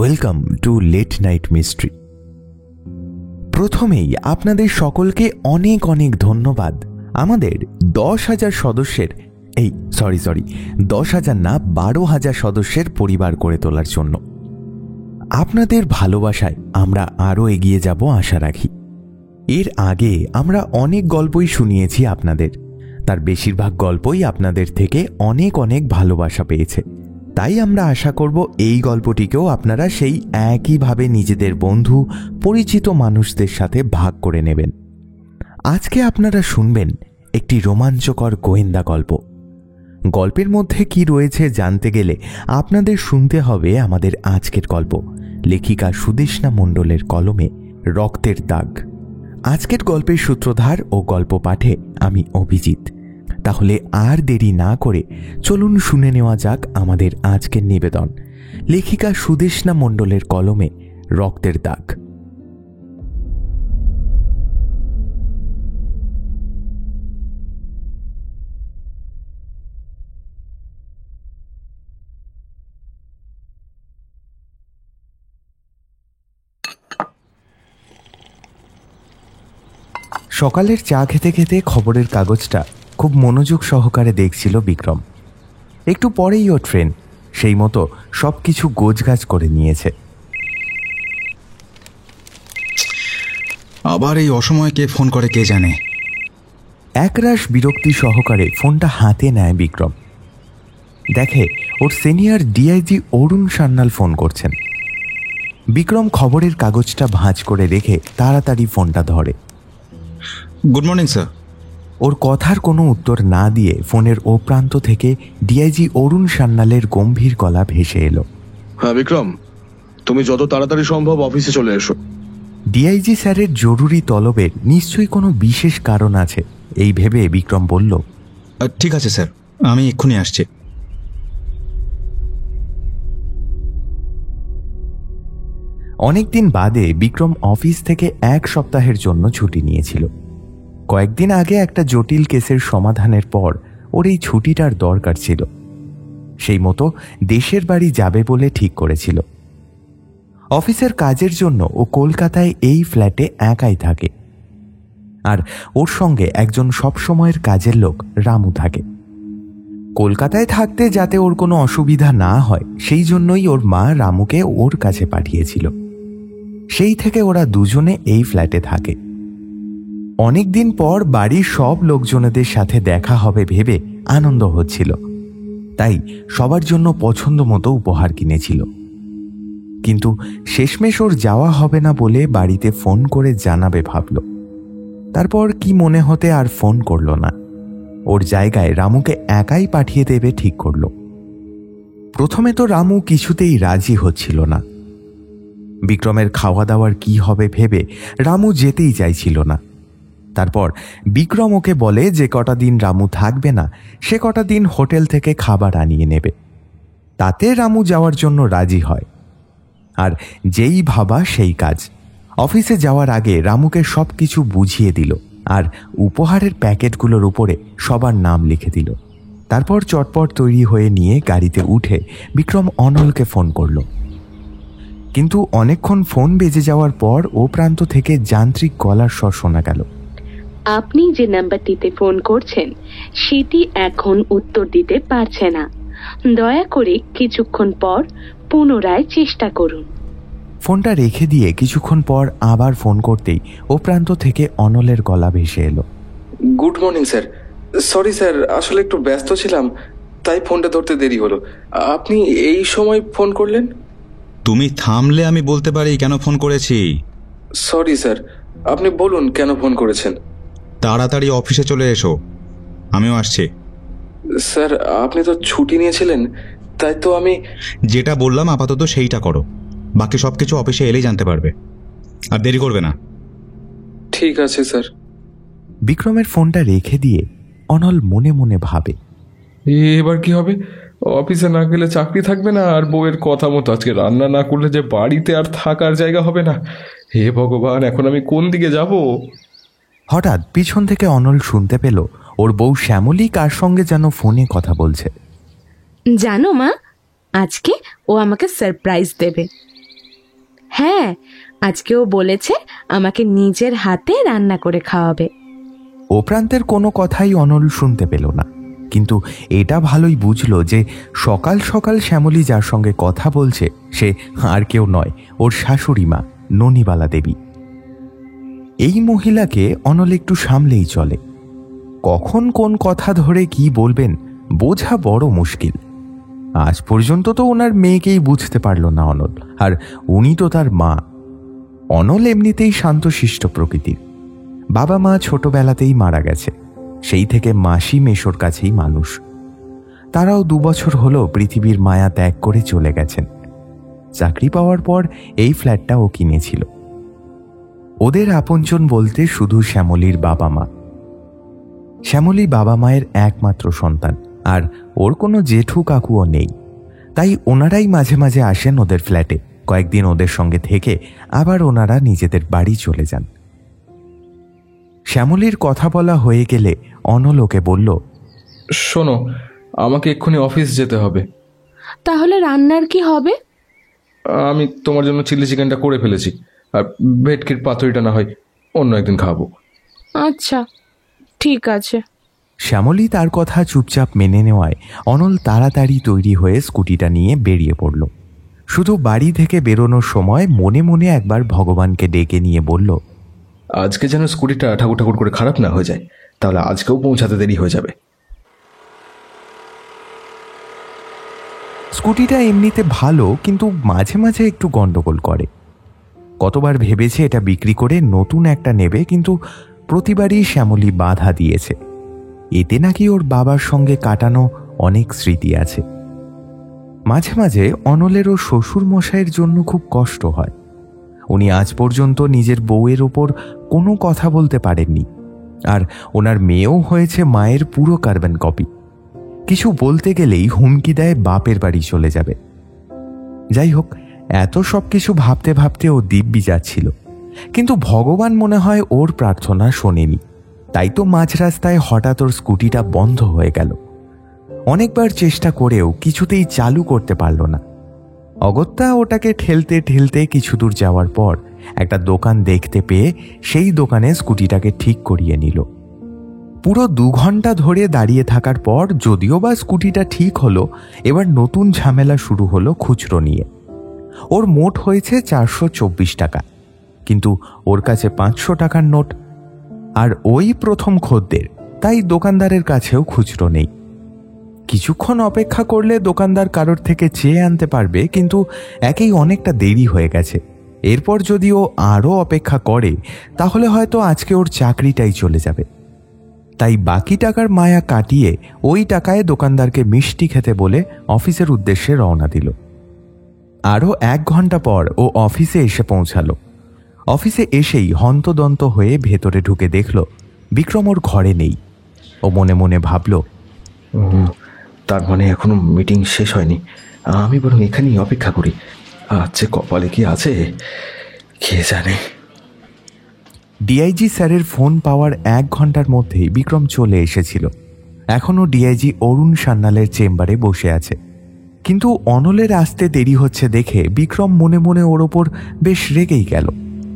Welcome to late night mystery. প্রথমেই আপনাদের সকলকে অনেক অনেক ধন্যবাদ আমাদের 10,000 সদস্যের 10,000 না 12,000 সদস্যের পরিবার করে তোলার জন্য। আপনাদের ভালোবাসায় আমরা আরও এগিয়ে যাব আশা রাখি। এর আগে আমরা অনেক গল্পই শুনিয়েছি আপনাদের, তার বেশিরভাগ গল্পই আপনাদের থেকে অনেক অনেক ভালোবাসা পেয়েছে। তাই আমরা আশা করব এই গল্পটিকেও আপনারা সেই একইভাবে নিজেদের বন্ধু পরিচিত মানুষদের সাথে ভাগ করে নেবেন। আজকে আপনারা শুনবেন একটি রোমাঞ্চকর গোয়েন্দা গল্প। গল্পের মধ্যে কি রয়েছে জানতে গেলে আপনাদের শুনতে হবে আমাদের আজকের গল্প, লেখিকা সুদেষ্ণা মণ্ডলের কলমে রক্তের দাগ। আজকের গল্পের সূত্রধার ও গল্প পাঠে আমি অভিজিৎ। তাহলে আর দেরি না করে চলুন শুনে নেওয়া যাক আমাদের আজকের নিবেদন, লেখিকা সুদেষ্ণা মণ্ডলের কলমে রক্তের দাগ। সকালের চা খেতে খেতে খবরের কাগজটা খুব মনোযোগ সহকারে দেখছিল বিক্রম। একটু পরেই ও ট্রেন, সেই মতো সব কিছু গোছগাছ করে নিয়েছে। আবার এই অসময়ে কে ফোন করে কে জানে। একরাশ বিরক্তি সহকারে ফোনটা হাতে নেয় বিক্রম। দেখে ওর সিনিয়র ডিআইজি অরুণ সান্যাল ফোন করছেন। বিক্রম খবরের কাগজটা ভাঁজ করে রেখে তাড়াতাড়ি ফোনটা ধরে। Good morning sir. ওর কথার কোনো উত্তর না দিয়ে ফোনের ও প্রান্ত থেকে ডিআইজি অরুণ সান্যালের গম্ভীর গলা ভেসে এলো। হ্যাঁ বিক্রম, তুমি যত তাড়াতাড়ি সম্ভব অফিসে চলে এসো। ডিআইজি স্যারের জরুরি তলবের নিশ্চয়ই কোনো বিশেষ কারণ আছে, এই ভেবে বিক্রম বলল, ঠিক আছে স্যার, আমি এক্ষুনি আসছি। অনেকদিন বাদে বিক্রম অফিস থেকে 1 সপ্তাহের জন্য ছুটি নিয়েছিল। কয়েকদিন আগে একটা জটিল কেসের সমাধানের পর ওর এই ছুটিটার দরকার ছিল। সেই মতো দেশের বাড়ি যাবে বলে ঠিক করেছিল। অফিসের কাজের জন্য ও কলকাতায় এই ফ্ল্যাটে একাই থাকে, আর ওর সঙ্গে একজন সবসময়ের কাজের লোক রামু থাকে। কলকাতায় থাকতে যাতে ওর কোনো অসুবিধা না হয় সেই জন্যই ওর মা রামুকে ওর কাছে পাঠিয়েছিল। সেই থেকে ওরা দুজনে এই ফ্ল্যাটে থাকে। অনেকদিন পর বাড়ির সব লোকজনেদের সাথে দেখা হবে ভেবে আনন্দ হচ্ছিল, তাই সবার জন্য পছন্দ মতো উপহার কিনেছিল। কিন্তু শেষমেশ ওর যাওয়া হবে না বলে বাড়িতে ফোন করে জানাবে ভাবল। তারপর কি মনে হতে আর ফোন করল না। ওর জায়গায় রামুকে একাই পাঠিয়ে দেবে ঠিক করল। প্রথমে তো রামু কিছুতেই রাজি হচ্ছিল না। বিক্রমের খাওয়া দাওয়ার কি হবে ভেবে রামু যেতেই চাইছিল না। তারপর বিক্রম ওকে বলে যে কটা দিন রামু থাকবে না সে কটা দিন হোটেল থেকে খাবার আনিয়ে নেবে। তাতে রামু যাওয়ার জন্য রাজি হয়। আর যেই ভাবা সেই কাজ। অফিসে যাওয়ার আগে রামুকে সব কিছু বুঝিয়ে দিল আর উপহারের প্যাকেটগুলোর উপরে সবার নাম লিখে দিল। তারপর চটপট তৈরি হয়ে নিয়ে গাড়িতে উঠে বিক্রম অনলকে ফোন করল। কিন্তু অনেকক্ষণ ফোন বেজে যাওয়ার পর ও প্রান্ত থেকে যান্ত্রিক গলার স্বর শোনা গেল। আপনি যে নাম্বারটিতে ফোন করছেন সেটি এখন উত্তর দিতে পারছে না, দয়া করে কিছুক্ষণ পর পুনরায় চেষ্টা করুন। ফোনটা রেখে দিয়ে কিছুক্ষণ পর আবার ফোন করতেই ও প্রান্ত থেকে অনলের গলা ভেসে এলো। Good morning sir. Sorry sir, আসলে একটু ব্যস্ত ছিলাম তাই ফোনটা ধরতে দেরি হলো। আপনি এই সময় ফোন করলেন? তুমি থামলে আমি বলতে পারি কেন ফোন করেছি। সরি স্যার, আপনি বলুন কেন ফোন করেছেন। তাড়াতাড়ি অফিসে চলে এসো, আমিও আসছি। স্যার আপনি তো ছুটি নিয়েছিলেন, তাই তো আমি যেটা বললাম আপাতত সেইটা করো, বাকি সব কিছু অফিসে এলেই জানতে পারবে। আর দেরি করবে না। ঠিক আছে স্যার। বিক্রমের ফোনটা রেখে দিয়ে অনল মনে মনে ভাবে, এবার কি হবে? অফিসে না গেলে চাকরি থাকবে না, আর বউয়ের কথা মতো আজকে রান্না না করলে যে বাড়িতে আর থাকার জায়গা হবে না। হে ভগবান, এখন আমি কোন দিকে যাব? হঠাৎ পিছন থেকে অনল শুনতে পেল ওর বউ শ্যামলী কার সঙ্গে যেন ফোনে কথা বলছে। জানো মা, আজকে ও আমাকে সারপ্রাইজ দেবে। হ্যাঁ, আজকেও বলেছে আমাকে নিজের হাতে রান্না করে খাওয়াবে। ও প্রান্তের কোনো কথাই অনল শুনতে পেল না, কিন্তু এটা ভালোই বুঝলো যে সকাল সকাল শ্যামলী যার সঙ্গে কথা বলছে সে আর কেউ নয়, ওর শাশুড়ি মা ননিবালা দেবী। এই মহিলাকে অনল একটু সামলেই চলে। কখন কোন কথা ধরে কি বলবেন বোঝা বড় মুশকিল। আজ পর্যন্ত তো ওনার মেয়েকেই বুঝতে পারল না অনল, আর উনি তো তার মা। অনল এমনিতেই শান্তশিষ্ট প্রকৃতির। বাবা মা ছোটবেলাতেই মারা গেছে, সেই থেকে মাসি মেশোর কাছেই মানুষ। তারাও 2 বছর হলো পৃথিবীর মায়া ত্যাগ করে চলে গেছেন। চাকরি পাওয়ার পর এই ফ্ল্যাটটা ও কিনেছিল। ওদের আপনজন বলতে শুধু শ্যামলীর বাবা মা। শ্যামলী বাবা মায়ের একমাত্র সন্তান, আর ওর কোনো জেঠু কাকুও নেই। তাই ওনারাই মাঝে মাঝে আসেন ওদের ফ্ল্যাটে, কয়েকদিন ওদের সঙ্গে থেকে আবার ওনারা নিজেদের বাড়ি চলে যান। শ্যামলীর কথা বলা হয়ে গেলে অনল ওকে বলল, শোনো, আমাকে এক্ষুনি অফিস যেতে হবে। তাহলে রান্নার কি হবে? আমি তোমার জন্য চিলি চিকেনটা করে ফেলেছি, আর ভেটকির পাতুরিটা না হয় অন্য একদিন খাবো। আচ্ছা, ঠিক আছে। শ্যামলী তার কথা চুপচাপ মেনে নেওয়ায় অনল তাড়াতাড়ি তৈরি হয়ে স্কুটিটা নিয়ে বেরিয়ে পড়ল। শুধু বাড়ি থেকে বেরোনোর সময় মনে মনে একবার ভগবানকে ডেকে নিয়ে বলল, আজকে যেন স্কুটিটা ঠাকুর ঠাকুর করে খারাপ না হয়ে যায়, তাহলে আজকেও পৌঁছাতে দেরি হয়ে যাবে। স্কুটিটা এমনিতে ভালো, কিন্তু মাঝে মাঝে একটু গন্ডগোল করে। কতবার ভেবেছে এটা বিক্রি করে নতুন একটা নেবে, কিন্তু প্রতিবারই শ্যামলী বাধা দিয়েছে। এতে নাকি ওর বাবার সঙ্গে কাটানো অনেক স্মৃতি আছে। মাঝে মাঝে অনলেরও শ্বশুর মশাইয়ের জন্য খুব কষ্ট হয়। উনি আজ পর্যন্ত নিজের বউয়ের ওপর কোনো কথা বলতে পারেননি, আর ওনার মেয়েও হয়েছে মায়ের পুরো কার্বন কপি। কিছু বলতে গেলেই হুমকি দেয় বাপের বাড়ি চলে যাবে। যাই হোক, এত সব কিছু ভাবতে ভাবতে ও দিব্যি যাচ্ছিল, কিন্তু ভগবান মনে হয় ওর প্রার্থনা শোনেনি। তাই তো মাঝ রাস্তায় হঠাৎ ওর স্কুটিটা বন্ধ হয়ে গেল। অনেকবার চেষ্টা করেও কিছুতেই চালু করতে পারল না। অগত্যা ওটাকে ঠেলতে ঠেলতে কিছু দূর যাওয়ার পর একটা দোকান দেখতে পেয়ে সেই দোকানে স্কুটিটাকে ঠিক করিয়ে নিল। পুরো 2 ঘন্টা ধরে দাঁড়িয়ে থাকার পর যদিও বা স্কুটিটা ঠিক হলো, এবার নতুন ঝামেলা শুরু হলো খুচরো নিয়ে। ওর মোট হয়েছে 424 টাকা, কিন্তু ওর কাছে 500 টাকার নোট। আর ওই প্রথম খদ্দের, তাই দোকানদারের কাছেও খুচরো নেই। কিছুক্ষণ অপেক্ষা করলে দোকানদার কারোর থেকে চেয়ে আনতে পারবে, কিন্তু একেই অনেকটা দেরি হয়ে গেছে। এরপর যদি ও আরও অপেক্ষা করে তাহলে হয়তো আজকে ওর চাকরিটাই চলে যাবে। তাই বাকি টাকার মায়া কাটিয়ে ওই টাকায় দোকানদারকে মিষ্টি খেতে বলে অফিসের উদ্দেশ্যে রওনা দিল। আরও 1 ঘন্টা পর ও অফিসে এসে পৌঁছালো। অফিসে এসেই হন্তদন্ত হয়ে ভেতরে ঢুকে দেখল বিক্রম ওর ঘরে নেই। ও মনে মনে ভাবল, তার মানে এখনো মিটিং শেষ হয়নি, আমি বরং এখানেই অপেক্ষা করি। আজকে কপালে কি আছে কে জানে। ডিআইজি স্যারের ফোন পাওয়ার 1 ঘন্টার মধ্যেই বিক্রম চলে এসেছিল। এখনও ডিআইজি অরুণ সান্যালের চেম্বারে বসে আছে, কিন্তু অনলের আসতে দেরি হচ্ছে দেখে বিক্রম মনে মনে ওর ওপর বেশ রেগেই গেল।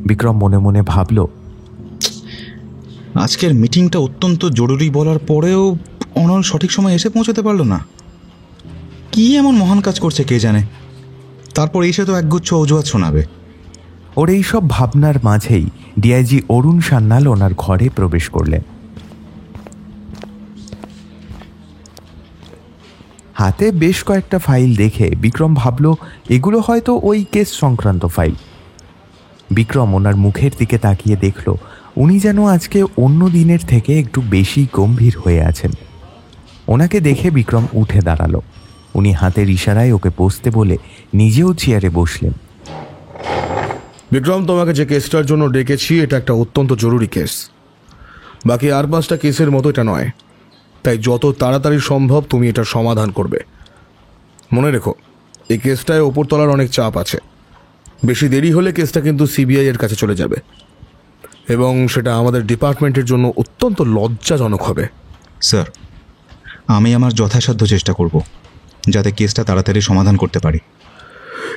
বিক্রম মনে মনে ভাবল, আজকের মিটিংটা অত্যন্ত জরুরি বলার পরেও অনল সঠিক সময় এসে পৌঁছাতে পারলো না। কি এমন মহান কাজ করছে কে জানে। তারপর এসে তো একগুচ্ছ অজুহাত শোনাবে। ওর এইসব ভাবনার মাঝেই ডিআইজি অরুণ সান্যাল ওনার ঘরে প্রবেশ করলেন। হাতে বেশ কয়েকটা ফাইল দেখে বিক্রম ভাবল এগুলো হয়তো ওই কেস সংক্রান্ত ফাইল। বিক্রম ওনার মুখের দিকে তাকিয়ে দেখল উনি যেন আজকে অন্য দিনের থেকে একটু বেশি গম্ভীর হয়ে আছেন। ওনাকে দেখে বিক্রম উঠে দাঁড়ালো। উনি হাতের ইশারায় ওকে বসতে বলে নিজেও চেয়ারে বসলেন। বিক্রম, তোমাকে যে কেসটার জন্য ডেকেছি এটা একটা অত্যন্ত জরুরি কেস। বাকি আর 5টা কেসের মতো এটা নয়, তাই যত তাড়াতাড়ি সম্ভব তুমি এটার সমাধান করবে। মনে রেখো, এই কেসটায় ওপরতলার অনেক চাপ আছে। বেশি দেরি হলে কেসটা কিন্তু সিবিআই এর কাছে চলে যাবে, এবং সেটা আমাদের ডিপার্টমেন্টের জন্য অত্যন্ত লজ্জাজনক হবে। স্যার, আমি আমার যথাসাধ্য চেষ্টা করব যাতে কেসটা তাড়াতাড়ি সমাধান করতে পারি।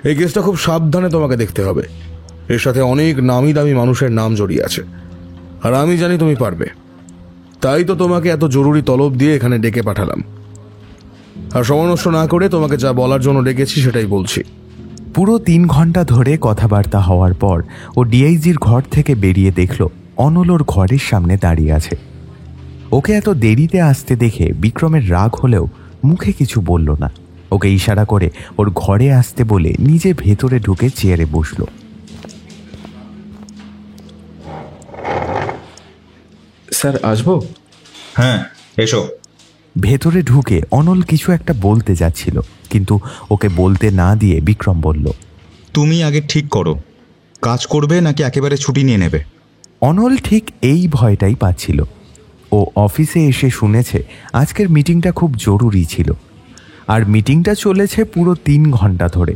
এই কেসটা খুব সাবধানে তোমাকে দেখতে হবে। এর সাথে অনেক নামি দামি মানুষের নাম জড়িয়ে আছে, আর আমি জানি তুমি পারবে। তাই তো তোমাকে এত জরুরি তলব দিয়ে এখানে ডেকে পাঠালাম। আর সময় নষ্ট না করে তোমাকে যা বলার জন্য ডেকেছি সেটাই বলছি। পুরো 3 ঘন্টা ধরে কথাবার্তা হওয়ার পর ও ডিআইজির ঘর থেকে বেরিয়ে দেখল অনল ওর ঘরের সামনে দাঁড়িয়ে আছে। ওকে এত দেরিতে আসতে দেখে বিক্রমের রাগ হলেও মুখে কিছু বলল না। ওকে ইশারা করে ওর ঘরে আসতে বলে নিজে ভেতরে ঢুকে চেয়ারে বসল। স্যার আসবো? হ্যাঁ, এসো। ভেতরে ঢুকে অনল কিছু একটা বলতে যাচ্ছিল, কিন্তু ওকে বলতে না দিয়ে বিক্রম বলল, তুমি আগে ঠিক করো, কাজ করবে নাকি একেবারে ছুটি নিয়ে নেবে। অনল ঠিক এই ভয়টাই পাচ্ছিল। ও অফিসে এসে শুনেছে আজকের মিটিংটা খুব জরুরি ছিল, আর মিটিংটা চলেছে পুরো 3 ঘন্টা ধরে।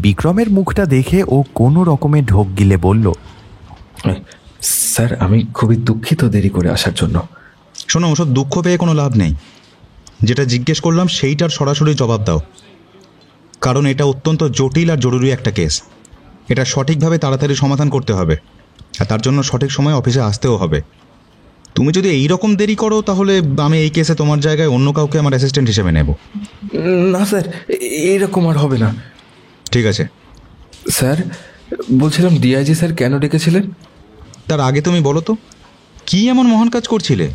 বিক্রমের মুখটা দেখে ও কোনো রকমে ঢোক গিলে বলল, স্যার আমি খুবই দুঃখিত দেরি করে আসার জন্য। শোনো, ওসব দুঃখ পেয়ে কোনো লাভ নেই। যেটা জিজ্ঞেস করলাম সেইটার সরাসরি জবাব দাও, কারণ এটা অত্যন্ত জটিল আর জরুরি একটা কেস। এটা সঠিকভাবে তাড়াতাড়ি সমাধান করতে হবে, আর তার জন্য সঠিক সময় অফিসে আসতেও হবে। তুমি যদি এই রকম দেরি করো তাহলে আমি এই কেসে তোমার জায়গায় অন্য কাউকে আমার অ্যাসিস্ট্যান্ট হিসেবে নেব। না স্যার, এইরকম আর হবে না। ঠিক আছে। স্যার বলছিলাম, ডিআইজি স্যার কেন ডেকেছিলেন? তার আগে তুমি বলো তো, কি এমন মহান কাজ করছিলে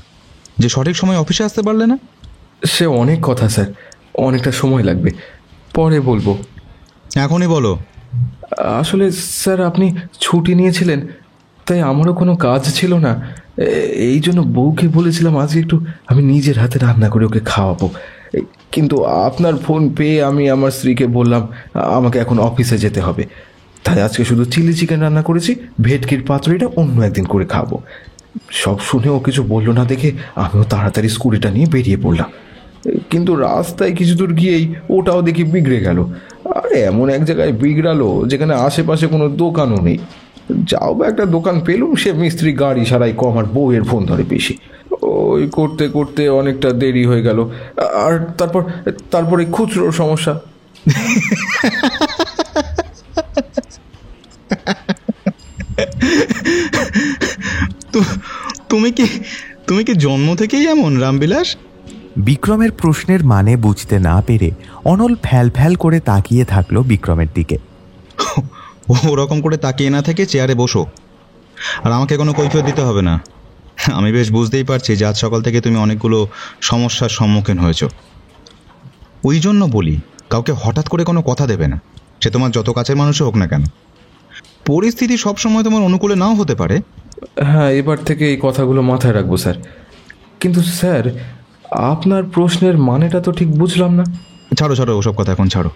যে সঠিক সময় অফিসে আসতে পারলে না? সে অনেক কথা স্যার, অনেকটা সময় লাগবে, পরে বলবো। এখনই বলো। আসলে স্যার আপনি ছুটি নিয়েছিলেন, তাই আমারও কোনো কাজ ছিল না। এই জন্য বউকে বলেছিলাম আজকে একটু আমি নিজের হাতে রান্না করে ওকে খাওয়াবো। কিন্তু আপনার ফোন পেয়ে আমি আমার স্ত্রীকে বললাম আমাকে এখন অফিসে যেতে হবে, তাই আজকে শুধু চিলি চিকেন রান্না করেছি, ভেটকির পাতুরিটা অন্য একদিন করে খাবো। সব শুনে ও কিছু বললো না দেখে আমিও তাড়াতাড়ি স্কুটিটা নিয়ে বেরিয়ে পড়লাম। কিন্তু রাস্তায় কিছু দূর গিয়েই ওটাও দেখি বিগড়ে গেল। আর এমন এক জায়গায় বিগড়ালো যেখানে আশেপাশে কোনো দোকানও নেই। যাও বা একটা দোকান পেলুম, সে মিস্ত্রি গাড়ি সারাই কম আর বউয়ের ফোন ধরে বেশি। ওই করতে করতে অনেকটা দেরি হয়ে গেল। আর তারপরে খুচরোর সমস্যা। তুমি কি জন্ম থেকেই এমন রামবিলাস? বিক্রমের প্রশ্নের মানে বুঝতে না পেরে অনল ফ্যাল ফ্যাল করে তাকিয়ে থাকলো বিক্রমের দিকে। ওরকম করে তাকিয়ে না থেকে চেয়ারে বসো, আর আমাকে কোনো কৈফিয়ত দিতে হবে না। আমি বেশ বুঝতেই পারছি যে আজ সকাল থেকে তুমি অনেকগুলো সমস্যার সম্মুখীন হয়েছ। ওই জন্য বলি, কাউকে হঠাৎ করে কোনো কথা দেবে না, সে তোমার যত কাছের মানুষই হোক না কেন। পরিস্থিতি সবসময় তোমার অনুকূলে নাও হতে পারে। হ্যাঁ, এবার থেকে এই কথাগুলো মাথায় রাখবো স্যার। কিন্তু স্যার আপনার প্রশ্নের মানেটা তো ঠিক বুঝলাম না। ছাড়ো ওসব কথা এখন ছাড়ো,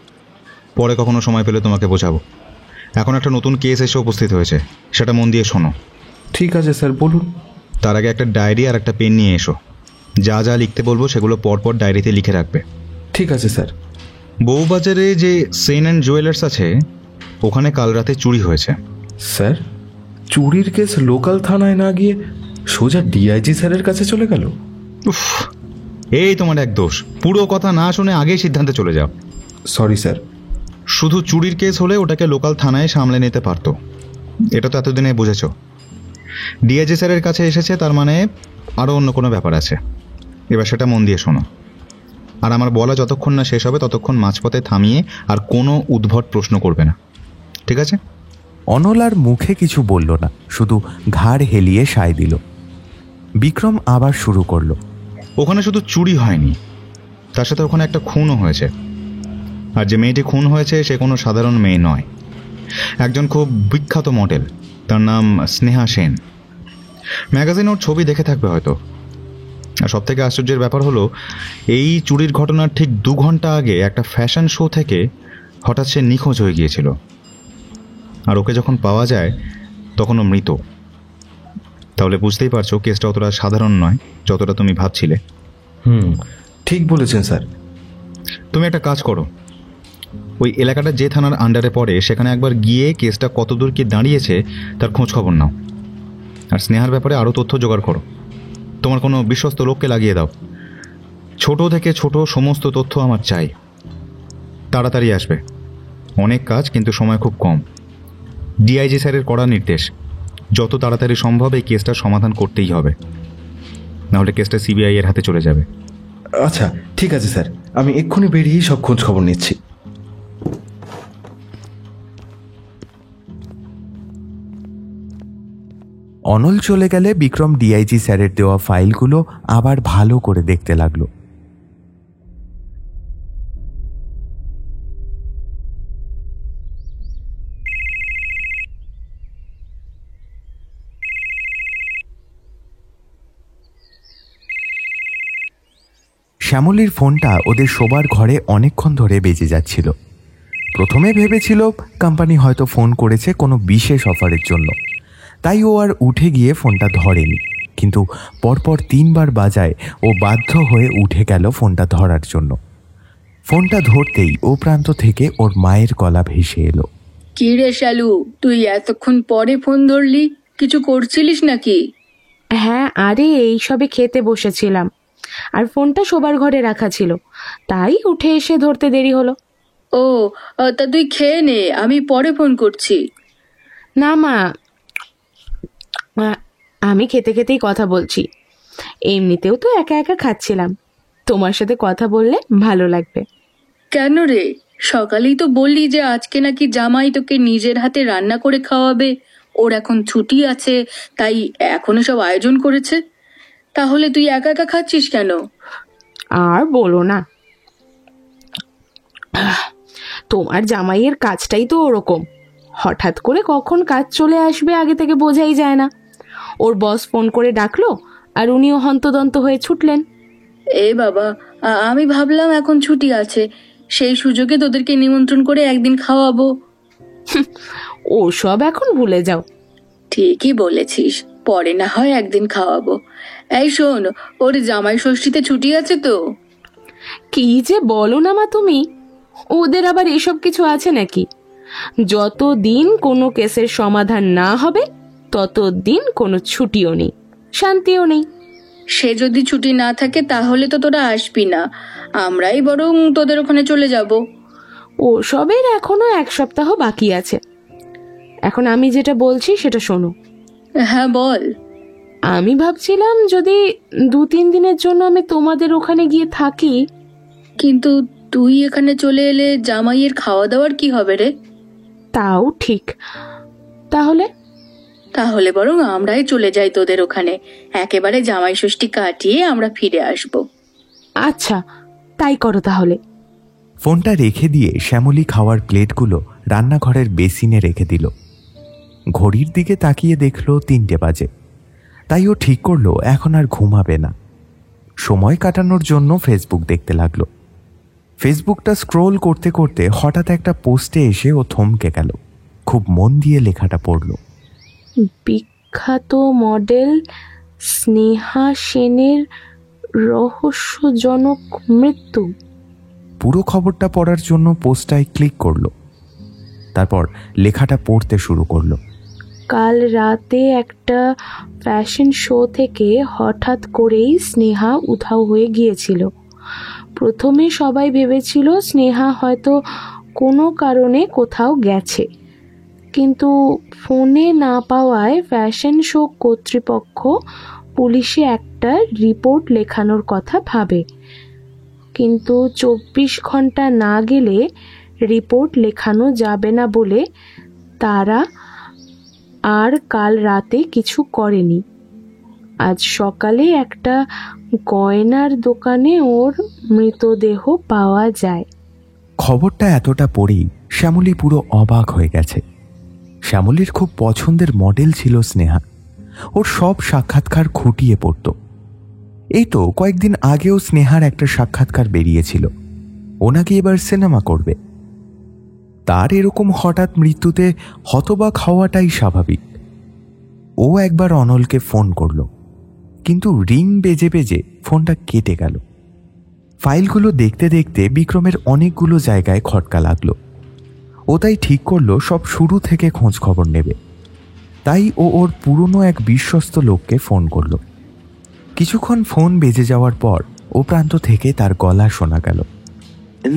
পরে কখনো সময় পেলে তোমাকে বোঝাবো। এখন একটা নতুন কেস এসে উপস্থিত হয়েছে, সেটা মন দিয়ে শোনো। ঠিক আছে স্যার, বলুন। তার আগে একটা ডায়েরি আর একটা পেন নিয়ে এসো। যা যা লিখতে বলবো সেগুলো পরপর ডায়েরিতে লিখে রাখবে। ঠিক আছে স্যার। বউবাজারে যে সেন অ্যান্ড জুয়েলার্স আছে, ওখানে কাল রাতে চুরি হয়েছে। স্যার, চুরির কেস লোকাল থানায় না গিয়ে সোজা ডিআইজি স্যারের কাছে চলে গেল? উফ, এই তোমার এক দোষ। পুরো কথা না শুনে আগেই সিদ্ধান্তে চলে যাও। Sorry sir. শুধু চুরির কেস হলে ওটাকে লোকাল থানায় সামলে নিতে পারতো, এটা তো এতদিনে বুঝেছ। ডিআইজি স্যারের কাছে এসেছে, তার মানে আরও অন্য কোনো ব্যাপার আছে। এবার সেটা মন দিয়ে শোনো, আর আমার বলা যতক্ষণ না শেষ হবে ততক্ষণ মাঝপথে থামিয়ে আর কোনো উদ্ভট প্রশ্ন করবে না, ঠিক আছে? অনল আর মুখে কিছু বলল না, শুধু ঘাড় হেলিয়ে সায় দিল। বিক্রম আবার শুরু করলো, ওখানে শুধু চুরি হয়নি, তার সাথে ওখানে একটা খুনও হয়েছে। আর যে মেয়েটি খুন হয়েছে সে কোনো সাধারণ মেয়ে নয়, একজন খুব বিখ্যাত মডেল, তার নাম স্নেহা সেন। ম্যাগাজিনে ওর ছবি দেখে থাকবে হয়তো। আর সব থেকে আশ্চর্যের ব্যাপার হলো, এই চুরির ঘটনার ঠিক 2 ঘন্টা আগে একটা ফ্যাশন শো থেকে হঠাৎ সে নিখোঁজ হয়ে গিয়েছিল। আর ওকে যখন পাওয়া যায় তখনও মৃত। তাহলে বুঝতেই পারছো কেসটা অতটা সাধারণ নয় যতটা তুমি ভাবছিলে। ঠিক বলেছেন স্যার। তুমি একটা কাজ করো, ওই এলাকাটা যে থানার আন্ডারে পড়ে সেখানে একবার গিয়ে কেসটা কতদূর কি দাঁড়িয়েছে তার খোঁজ খবর নাও। আর স্নেহার ব্যাপারে আরও তথ্য জোগাড় করো। তোমার কোনো বিশ্বস্ত লোককে লাগিয়ে দাও। ছোট থেকে ছোট সমস্ত তথ্য আমার চাই। তাড়াতাড়ি আসবে, অনেক কাজ কিন্তু সময় খুব কম। ডিআইজি স্যারের কড়া নির্দেশ, যত তাড়াতাড়ি সম্ভব এই কেসটা সমাধান করতেই হবে, নাহলে কেসটা সিবিআই এর হাতে চলে যাবে। আচ্ছা ঠিক আছে স্যার, আমি এক্ষুনি বেরিয়েই সব খোঁজ খবর নিচ্ছি। অনল চলে গেলে বিক্রম ডিআইজি স্যারের দেওয়া ফাইলগুলো আবার ভালো করে দেখতে লাগলো। শ্যামলীর ফোনটা ওদের শোবার ঘরে অনেকক্ষণ ধরে বেজে যাচ্ছিল। প্রথমে ভেবেছিল কোম্পানি হয়তো ফোন করেছে কোনো বিশেষ অফারের জন্য, তাই ও আর উঠে গিয়ে ফোনটা ধরেনি। কিন্তু পরপর 3 বার বাজায় ও বাধ্য হয়ে উঠে গেল ফোনটা ধরার জন্য। ফোনটা ধরতেই ও প্রান্ত থেকে ওর মায়ের গলা ভেসে এলো। কি রে শালু, তুই এতক্ষণ পরে ফোন ধরলি? কিছু করছিলিস নাকি? হ্যাঁ, আরে এই সবে খেতে বসেছিলাম, আর ফোনটা শোবার ঘরে রাখা ছিল, তাই উঠে এসে ধরতে দেরি হলো। ও তা তুই খেয়ে নে, আমি পরে ফোন করছি। না মা, আমি খেতে খেতেই কথা বলছি। এমনিতেও তো একা একা খাচ্ছিলাম, তোমার সাথে কথা বললে ভালো লাগবে। কেন রে, সকালেই তো বললি যে আজকে নাকি জামাই তোকে নিজের হাতে রান্না করে খাওয়াবে, ওর এখন ছুটি আছে, তাই এখনো সব আয়োজন করেছে। তাহলে তুই একা একা খাচ্ছিস কেন? আর বলো না, তোমার জামাইয়ের কাজটাই তো ওরকম, হঠাৎ করে কখন কাজ চলে আসবে আগে থেকে বোঝাই যায় না। ওর বস ফোন করে ডাকলো আর উনিও হন্তদন্ত হয়ে ছুটলেন। এ বাবা, আমি ভাবলাম এখন ছুটি আছে, সেই সুযোগে তোদেরকে নিমন্ত্রণ করে একদিন খাওয়াবো। ওসব এখন ভুলে যাও। ঠিকই বলেছিস, পরে না হয় একদিন খাওয়াবো। এই শোন, ওর জামাই ষষ্ঠীতে ছুটি আছে তো? কি যে বলো না মা তুমি, ওদের আবার এসব কিছু আছে নাকি? যতদিন কোনো কেসের সমাধান না হবে ততদিন কোনো ছুটিও নেই, শান্তিও নেই। সে যদি ছুটি না থাকে তাহলে তো তোরা আসবি না, আমরাই বরং তোদের ওখানে চলে যাব। ওসবের এখনো 1 সপ্তাহ বাকি আছে। এখন আমি যেটা বলছি সেটা শোনো। হ্যাঁ বল। আমি ভাবছিলাম যদি 2-3 দিনের জন্য আমি তোমাদের ওখানে গিয়ে থাকি। কিন্তু তুই এখানে চলে এলে জামাইয়ের খাওয়া দাওয়ার কি হবে রে? তাও ঠিক, তাহলে বরং আমরাই চলে যাই তোদের ওখানে, একেবারে জামাই ষষ্ঠী কাটিয়ে আমরা ফিরে আসব। আচ্ছা তাই করো তাহলে। ফোনটা রেখে দিয়ে শ্যামলী খাওয়ার প্লেটগুলো রান্নাঘরের বেসিনে রেখে দিল। ঘড়ির দিকে তাকিয়ে দেখল 3টে বাজে, তাই ও ঠিক করলো এখন আর ঘুমাবে না। সময় কাটানোর জন্য ফেসবুক দেখতে লাগলো। ফেসবুকটা স্ক্রোল করতে করতে হঠাৎ একটা পোস্টে এসে ও থমকে গেল। খুব মন দিয়ে লেখাটা পড়ল। বিখ্যাত মডেল স্নেহা সেনের রহস্যজনক মৃত্যু। পুরো খবরটা পড়ার জন্য পোস্টটায় ক্লিক করলো, তারপর লেখাটা পড়তে শুরু করলো। কাল রাতে একটা ফ্যাশন শো থেকে হঠাৎ করেই স্নেহা উধাও হয়ে গিয়েছিল। প্রথমে সবাই ভেবেছিল স্নেহা হয়তো কোনো কারণে কোথাও গেছে, কিন্তু ফোনে না পাওয়ায় ফ্যাশন শো কর্তৃপক্ষ পুলিশে একটা রিপোর্ট লেখানোর কথা ভাবে। কিন্তু 24 ঘন্টা না গেলে রিপোর্ট লেখানো যাবে না বলে তারা আর কাল রাতে কিছু করেনি। আজ সকালে একটা গয়নার দোকানে ওর মৃতদেহ পাওয়া যায়। খবরটা এতটা পড়েই শ্যামলী পুরো অবাক হয়ে গেছে। শ্যামলীর খুব পছন্দের মডেল ছিল স্নেহা। ওর সব সাক্ষাৎকার খুঁটিয়ে পড়ত। এই তো কয়েকদিন আগেও স্নেহার একটা সাক্ষাৎকার বেরিয়েছিল, ও নাকি এবার সিনেমা করবে। তার এরকম হঠাৎ মৃত্যুতে হতবাক হওয়াটাই স্বাভাবিক। ও একবার অনলকে ফোন করল, কিন্তু রিং বেজে বেজে ফোনটা কেটে গেল। ফাইলগুলো দেখতে দেখতে বিক্রমের অনেকগুলো জায়গায় খটকা লাগলো। ও তাই ঠিক করলো সব শুরু থেকে খোঁজ খবর নেবে। তাই ও ওর পুরনো এক বিশ্বস্ত লোককে ফোন করলো। কিছুক্ষণ ফোন বেজে যাওয়ার পর ও প্রান্ত থেকে তার গলা শোনা গেল।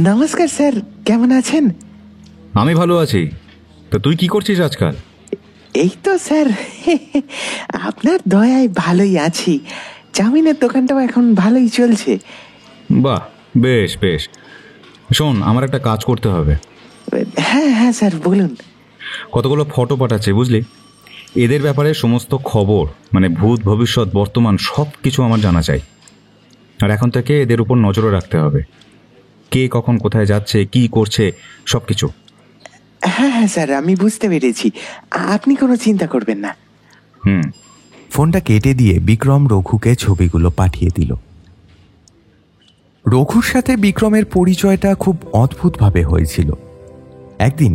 নমস্কার স্যার, কেমন আছেন? আমি ভালো আছি, তো তুই কি করছিস আজকাল? এই তো স্যার, আপনার দয়ায় ভালোই আছি। চাউমিনের দোকানটাও এখন ভালোই চলছে। বাহ, বেশ বেশ। শোন, আমার একটা কাজ করতে হবে। হ্যাঁ হ্যাঁ স্যার, বলুন। কতগুলো ফটো পাঠাচ্ছে বুঝলি, এদের ব্যাপারে সমস্ত খবর, মানে ভূত ভবিষ্যৎ বর্তমান সব কিছু আমার জানা চাই। আর এখন থেকে এদের উপর নজরও রাখতে হবে, কে কখন কোথায় যাচ্ছে, কি করছে, সব কিছু। হ্যাঁ হ্যাঁ স্যার, আমি বুঝতে পেরেছি, আপনি কোনো চিন্তা করবেন না। ফোনটা কেটে দিয়ে বিক্রম রঘুকে ছবিগুলো পাঠিয়ে দিল। রঘুর সাথে বিক্রমের পরিচয়টা খুব অদ্ভুতভাবে হয়েছিল। একদিন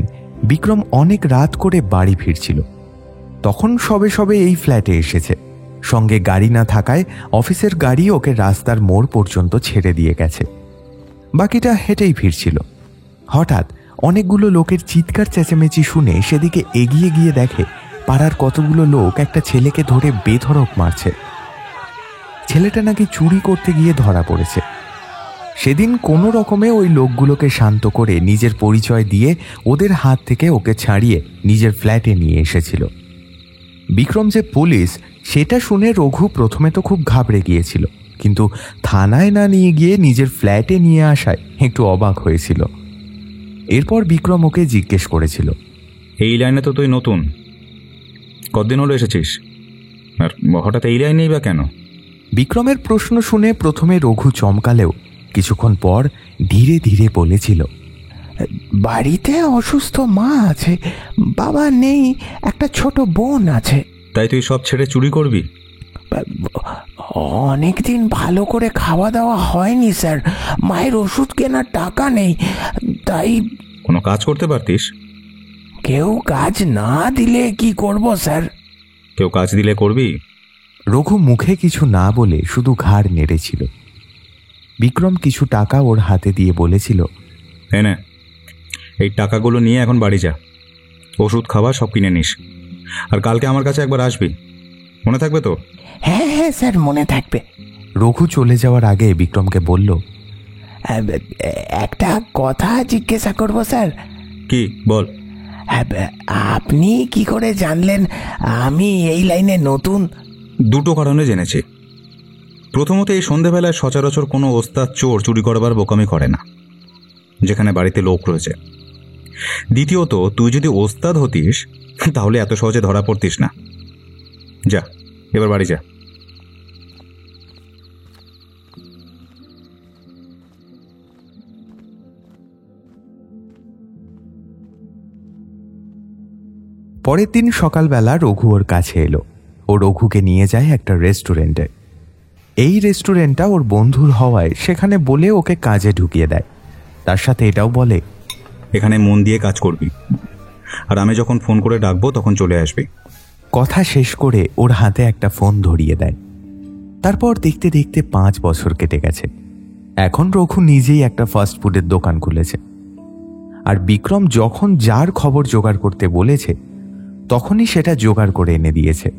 বিক্রম অনেক রাত করে বাড়ি ফিরছিল। তখন সবে সবে এই ফ্ল্যাটে এসেছে। সঙ্গে গাড়ি না থাকায় অফিসের গাড়ি ওকে রাস্তার মোড় পর্যন্ত ছেড়ে দিয়ে গেছে, বাকিটা হেঁটেই ফিরছিল। হঠাৎ অনেকগুলো লোকের চিৎকার চেঁচামেচি শুনে সেদিকে এগিয়ে গিয়ে দেখে পাড়ার কতগুলো লোক একটা ছেলেকে ধরে বেধড়ক মারছে। ছেলেটা নাকি চুরি করতে গিয়ে ধরা পড়েছে। সেদিন কোনো রকমে ওই লোকগুলোকে শান্ত করে নিজের পরিচয় দিয়ে ওদের হাত থেকে ওকে ছাড়িয়ে নিজের ফ্ল্যাটে নিয়ে এসেছিল। বিক্রম যে পুলিশ সেটা শুনে রঘু প্রথমে তো খুব ঘাবড়ে গিয়েছিল, কিন্তু থানায় না নিয়ে গিয়ে নিজের ফ্ল্যাটে নিয়ে আসায় একটু অবাক হয়েছিল। এরপর বিক্রম ওকে জিজ্ঞেস করেছিল, এই লাইনে তো তুই নতুন, কতদিন হলো এসেছিস, আর হঠাৎ এই লাইনেই বা কেন? বিক্রমের প্রশ্ন শুনে প্রথমে রঘু চমকালেও কিছুক্ষণ পর ধীরে ধীরে বলেছিল, বাড়িতে অসুস্থ মা আছে, বাবা নেই, একটা ছোট বোন আছে। তাই তুই সব ছেড়ে চুরি করবি? অনেকদিন ভালো করে খাওয়া দাওয়া হয়নি স্যার, মায়ের ওষুধ কেনার টাকা নেই, তাই। কোনো কাজ করতে পারতিস? কেউ কাজ না দিলে কি করব স্যার? কেউ কাজ দিলে করবি? রঘু মুখে কিছু না বলে শুধু ঘাড় নেড়েছিল। বিক্রম কিছু টাকা ওর হাতে দিয়ে বলেছিল, এনে এই টাকাগুলো নিয়ে এখন বাড়ি যা, ওষুধ খাবার সব কিনে নিস, আর কালকে আমার কাছে একবার আসবি, মনে থাকবে তো? হ্যাঁ হ্যাঁ স্যার, মনে থাকবে। রঘু চলে যাওয়ার আগে বিক্রমকে বলল, একটা কথা জিজ্ঞাসা করব স্যার। কি বল? আপনি কি করে জানলেন আমি এই লাইনে নতুন? দুটো কারণে জেনেছি। প্রথমত, এই সন্ধেবেলায় সচরাচর কোনো ওস্তাদ চোর চুরি করবার বোকামি করে না, যেখানে বাড়িতে লোক রয়েছে। দ্বিতীয়ত, তুই যদি ওস্তাদ হতিস তাহলে এত সহজে ধরা পড়তিস না। যা, এবার বাড়ি যা। পরের দিন সকালবেলা রঘু ওর কাছে এলো। ও রঘুকে নিয়ে যায় একটা রেস্টুরেন্টে। এই রেস্টুরেন্টটা ওর বন্ধুর হওয়ায় সেখানে বলে ওকে কাজে ঢুকিয়ে দেয়। তার সাথে এটাও বলে, এখানে মন দিয়ে কাজ করবি, আর আমি যখন ফোন করে ডাকবো তখন চলে আসবি। কথা শেষ করে ওর হাতে একটা ফোন ধরিয়ে দেয়। তারপর দেখতে দেখতে 5 বছর কেটে গেছে। এখন রঘু নিজেই একটা ফাস্ট ফুডের দোকান খুলেছে। আর বিক্রম যখন যার খবর জোগাড় করতে বলেছে তখনই সেটা জোগাড় করে এনে দিয়েছে।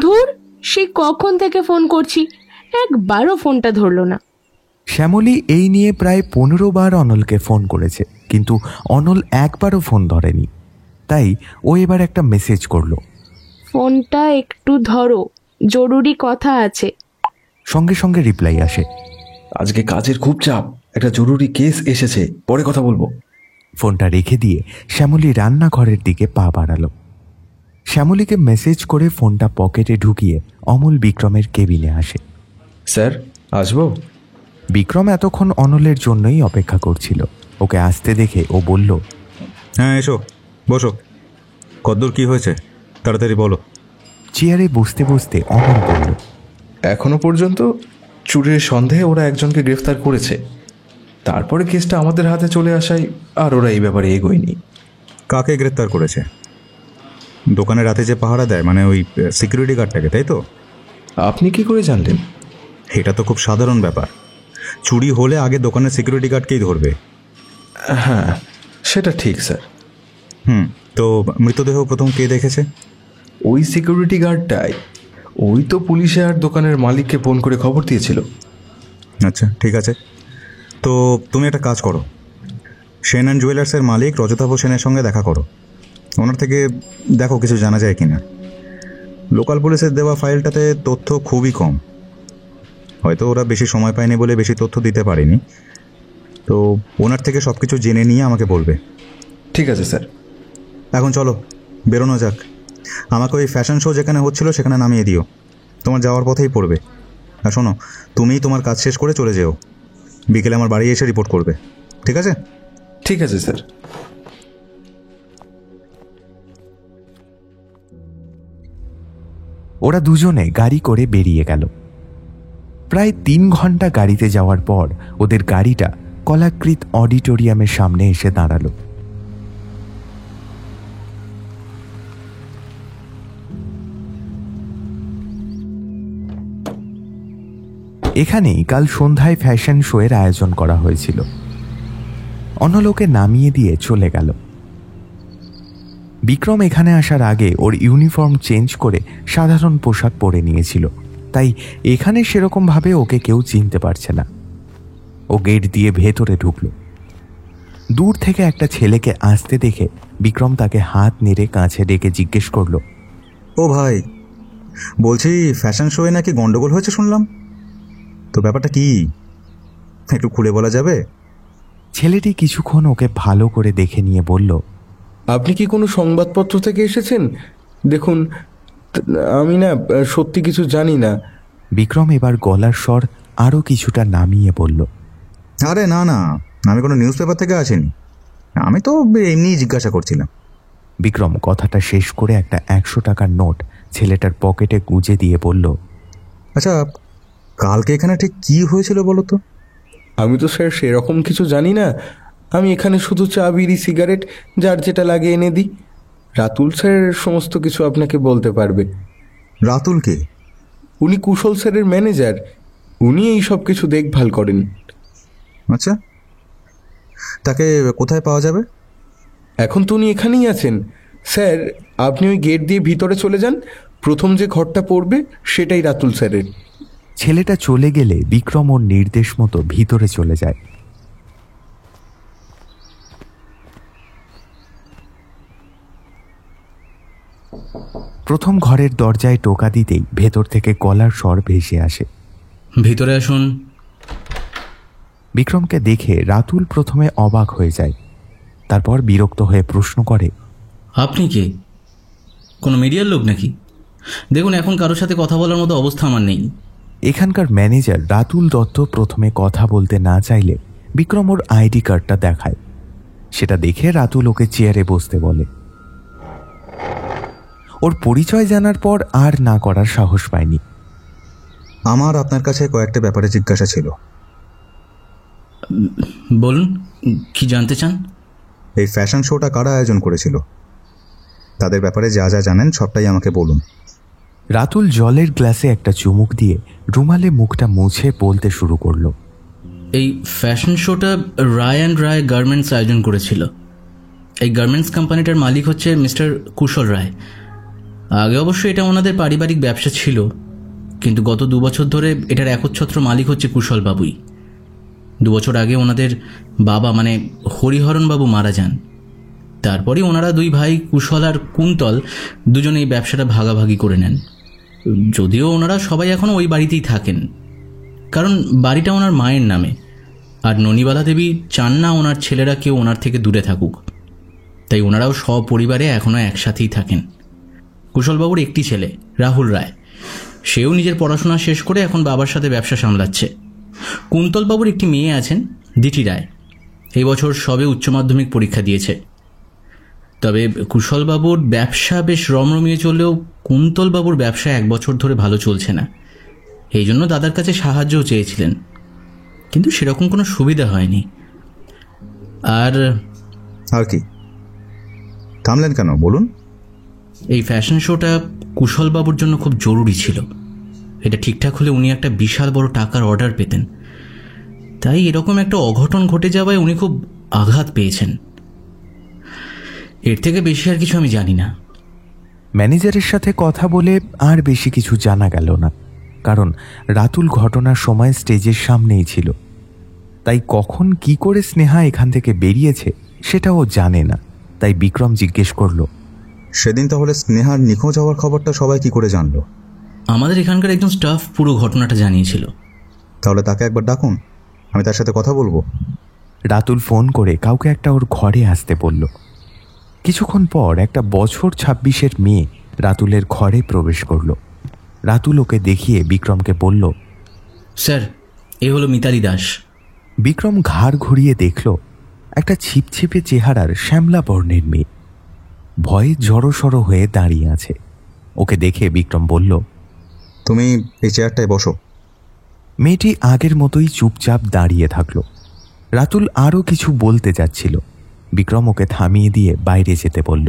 ধুর, সে কখন থেকে ফোন করছি, একবারও ফোনটা ধরলো না। শ্যামলী এই নিয়ে প্রায় 15 বার অনলকে ফোন করেছে, কিন্তু অনল একবারও ফোন ধরেনি। তাই ও এবার একটা মেসেজ করলো, ফোনটা একটু ধরো, জরুরি কথা আছে। সঙ্গে সঙ্গে রিপ্লাই আসে, আজকে কাজের খুব চাপ, একটা জরুরি কেস এসেছে, পরে কথা বলবো। ফোনটা রেখে দিয়ে শ্যামলী রান্নাঘরের দিকে পা বাড়ালো। শ্যামলীকে মেসেজ করে ফোনটা পকেটে ঢুকিয়ে অমল বিক্রমের কেবিনে আসে। স্যার, আসবো? বিক্রম এতক্ষণ অনলের জন্যই অপেক্ষা করছিল। ওকে আসতে দেখে ও বলল, হ্যাঁ এসো, বসো। কদ্দূর কি হয়েছে তাড়াতাড়ি বলো। চেয়ারে বসতে বসতে অমল বলল, এখনো পর্যন্ত চুরির সন্দেহে ওরা একজনকে গ্রেফতার করেছে। তারপরে কেসটা আমাদের হাতে চলে আসায় আর ওরা এই ব্যাপারে এগোয়নি। কাকে গ্রেফতার করেছে? দোকানে রাতে যে পাহারা দেয়, মানে ওই সিকিউরিটি গার্ডটাকে, তাই তো? আপনি কি করে জানলেন? এটা তো খুব সাধারণ ব্যাপার। চুরি হলে আগে দোকানের সিকিউরিটি গার্ডকেই ধরবে। হ্যাঁ, সেটা ঠিক স্যার। তো মৃতদেহ প্রথম কে দেখেছে? ওই সিকিউরিটি গার্ডটাই। ওই তো পুলিশে আর দোকানের মালিককে ফোন করে খবর দিয়েছিল। আচ্ছা, ঠিক আছে। তো তুমি একটা কাজ করো, সেন অ্যান্ড জুয়েলার্সের মালিক রজতাভ সেনের সঙ্গে দেখা করো। ওনার থেকে দেখো কিছু জানা যায় কিনা। লোকাল পুলিশের দেওয়া ফাইলটাতে তথ্য খুবই কম, হয়তো ওরা বেশি সময় পায়নি বলে বেশি তথ্য দিতে পারেনি। তো ওনার থেকে সব কিছু জেনে নিয়ে আমাকে বলবে। ঠিক আছে স্যার। এখন চলো বেরোনো যাক। আমাকে ওই ফ্যাশন শো যেখানে হচ্ছিল সেখানে নামিয়ে দিও, তোমার যাওয়ার পথেই পড়বে। আর শোনো, তুমিই তোমার কাজ শেষ করে চলে যেও, বিকেলে আমার বাড়ি এসে রিপোর্ট করবে, ঠিক আছে? ঠিক আছে স্যার। ওরা দুজনে গাড়ি করে বেরিয়ে গেল। প্রায় 3 ঘন্টা গাড়িতে যাওয়ার পর ওদের গাড়িটা কলাকৃত অডিটোরিয়ামের সামনে এসে দাঁড়ালো। এখানেই কাল সন্ধ্যায় ফ্যাশন শো এর আয়োজন করা হয়েছিল। অন্য লোকে নামিয়ে দিয়ে চলে গেল। বিক্রম এখানে আসার আগে ওর ইউনিফর্ম চেঞ্জ করে সাধারণ পোশাক পরে নিয়েছিল, তাই এখানে সেরকমভাবে ওকে কেউ চিনতে পারছে না। ও গেট দিয়ে ভেতরে ঢুকল। দূর থেকে একটা ছেলেকে আসতে দেখে বিক্রম তাকে হাত নেড়ে কাছে ডেকে জিজ্ঞেস করল, ও ভাই, বলছি ফ্যাশন শোয়ে নাকি গন্ডগোল হয়েছে শুনলাম, তো ব্যাপারটা কি, একটু খুলে বলা যাবে? ছেলেটি কিছুক্ষণ ওকে ভালো করে দেখে নিয়ে বলল, আপনি কি কোনো সংবাদপত্র থেকে এসেছেন? দেখুন, আমি না সত্যি কিছু জানি না। বিক্রম এবার গলার স্বর আরও কিছুটা নামিয়ে বলল, আরে না না, আমি কোনো নিউজ পেপার থেকে আসিনি, আমি তো এমনিই জিজ্ঞাসা করছিলাম। বিক্রম কথাটা শেষ করে একটা 100 টাকার নোট ছেলেটার পকেটে গুঁজে দিয়ে বলল, আচ্ছা, কালকে এখানে ঠিক কি হয়েছিল বলো তো? আমি তো স্যার সেরকম কিছু জানি না। আমি এখানে শুধু চা, বিড়ি, সিগারেট যার যেটা লাগে এনে দিই। রাতুল স্যার সমস্ত কিছু আপনাকে বলতে পারবে। রাতুল কে? উনি কুশল স্যারের ম্যানেজার, উনি এই সব কিছু দেখভাল করেন। আচ্ছা, তাকে কোথায় পাওয়া যাবে? এখন তো উনি এখানেই আছেন স্যার। আপনি ওই গেট দিয়ে ভিতরে চলে যান, প্রথম যে ঘরটা পড়বে সেটাই রাতুল স্যারের। ছেলেটা চলে গেলে বিক্রম ওর নির্দেশ মতো ভিতরে চলে যায়। প্রথম ঘরের দরজায় টোকা দিতেই ভেতর থেকে গলার স্বর ভেসে আসে, ভিতরে আসুন। বিক্রমকে দেখে রাতুল প্রথমে অবাক হয়ে যায়, তারপর বিরক্ত হয়ে প্রশ্ন করে, আপনি কে? কোনো মিডিয়ার লোক নাকি? দেখুন, এখন কারোর সাথে কথা বলার মতো অবস্থা আমার নেই। এখানকার ম্যানেজার রাতুল দত্ত প্রথমে কথা বলতে না চাইলে বিক্রম ওর আইডি কার্ডটা দেখায়। সেটা দেখে রাতুল ওকে চেয়ারে বসতে বলে। ওর পরিচয় জানার পর আর না করার সাহস পায়নি। আমার আপনার কাছে কয়েকটা ব্যাপারে জিজ্ঞাসা ছিল। বলুন, কি জানতে চান? এই ফ্যাশন শোটা কারা আয়োজন করেছিল? তাদের ব্যাপারে যা যা জানেন সবটাই আমাকে বলুন। রাতুল জলের গ্লাসে একটা চুমুক দিয়ে রুমালে মুখটা মুছে বলতে শুরু করলো, এই ফ্যাশন শোটা রায় অ্যান্ড রায় গার্মেন্টস আয়োজন করেছিল। এই গার্মেন্টস কোম্পানিটার মালিক হচ্ছে মিস্টার কুশল রায়। আগে অবশ্য এটা ওনাদের পারিবারিক ব্যবসা ছিল, কিন্তু গত 2 বছর ধরে এটার একচ্ছত্র মালিক হচ্ছে কুশল বাবুই। 2 বছর আগে ওনাদের বাবা মানে হরিহরণ বাবু মারা যান। তারপরে ওনারা 2 ভাই কুশল আর কুন্তল দুজনে এই ব্যবসাটা ভাগাভাগি করে নেন। যদিও ওনারা সবাই এখনও ওই বাড়িতেই থাকেন, কারণ বাড়িটা ওনার মায়ের নামে, আর ননিবালা দেবী চান না ওনার ছেলেরা কেউ ওনার থেকে দূরে থাকুক, তাই ওনারাও সপরিবারে এখনও একসাথেই থাকেন। কুশলবাবুর একটি ছেলে রাহুল রায়, সেও নিজের পড়াশোনা শেষ করে এখন বাবার সাথে ব্যবসা সামলাচ্ছে। কুন্তলবাবুর একটি মেয়ে আছেন দিটি রায়, এই বছর সবে উচ্চ মাধ্যমিক পরীক্ষা দিয়েছে। তবে কুশলবাবুর ব্যবসা বেশ রমরমিয়ে চললেও কুন্তলবাবুর ব্যবসা 1 বছর ধরে ভালো চলছে না। এই জন্য দাদার কাছে সাহায্যও চেয়েছিলেন, কিন্তু সেরকম কোনো সুবিধা হয়নি। আর কি? থামলেন কেন, বলুন। এই ফ্যাশন শোটা কুশলবাবুর জন্য খুব জরুরি ছিল। এটা ঠিকঠাক হলে উনি একটা বিশাল বড় টাকার অর্ডার পেতেন, তাই এরকম একটা অঘটন ঘটে যাওয়ায় উনি খুব আঘাত পেয়েছেন। এর থেকে বেশি আর কিছু আমি জানি না। ম্যানেজারের সাথে কথা বলে আর বেশি কিছু জানা গেল না, কারণ রাতুল ঘটনার সময় স্টেজের সামনেই ছিল। তাই কখন কি করে স্নেহা এখান থেকে বেরিয়েছে সেটা ও জানে না। তাই বিক্রম জিজ্ঞেস করলো, সেদিন তাহলে স্নেহার নিখোঁজ হওয়ার খবরটা সবাই কি করে জানলো? আমাদের এখানকার একজন স্টাফ পুরো ঘটনাটা জানিয়েছিল। তাহলে তাকে একবার ডাকুন, আমি তার সাথে কথা বলবো। রাতুল ফোন করে কাউকে একটা ওর ঘরে আসতে বলল। কিছুক্ষণ পর একটা বছর 26-এর মেয়ে রাতুলের ঘরে প্রবেশ করলো। রাতুল ওকে দেখিয়ে বিক্রমকে বলল, স্যার, এ হলো মিতালি দাস। বিক্রম ঘাড় ঘুরিয়ে দেখল একটা ছিপছিপে চেহারার শ্যামলা বর্ণের মেয়ে ভয়ে জড়সড় হয়ে দাঁড়িয়ে আছে। ওকে দেখে বিক্রম বলল, তুমি এই চেয়ারটায় বসো। মেয়েটি আগের মতোই চুপচাপ দাঁড়িয়ে থাকলো। রাতুল আরও কিছু বলতে যাচ্ছিল, বিক্রম ওকে থামিয়ে দিয়ে বাইরে যেতে বলল।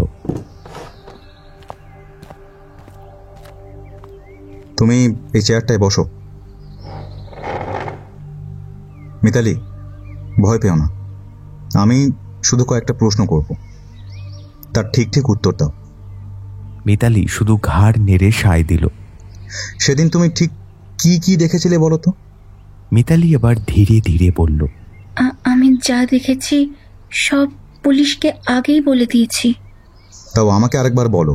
তুমি এই চেয়ারটায় বসো। মিতালি, ভয় পেও না, আমি শুধু কয়েকটা প্রশ্ন করব, তার ঠিক ঠিক উত্তর দাও। মিতালি শুধু ঘাড় নেড়ে সায় দিল। সেদিন তুমি ঠিক কি কি দেখেছিলে বলো তো? মিতালি এবার ধীরে ধীরে বলল, আমি যা দেখেছি সব পুলিশকে আগেই বলে দিয়েছি। তাও আমাকে আরেকবার বলো।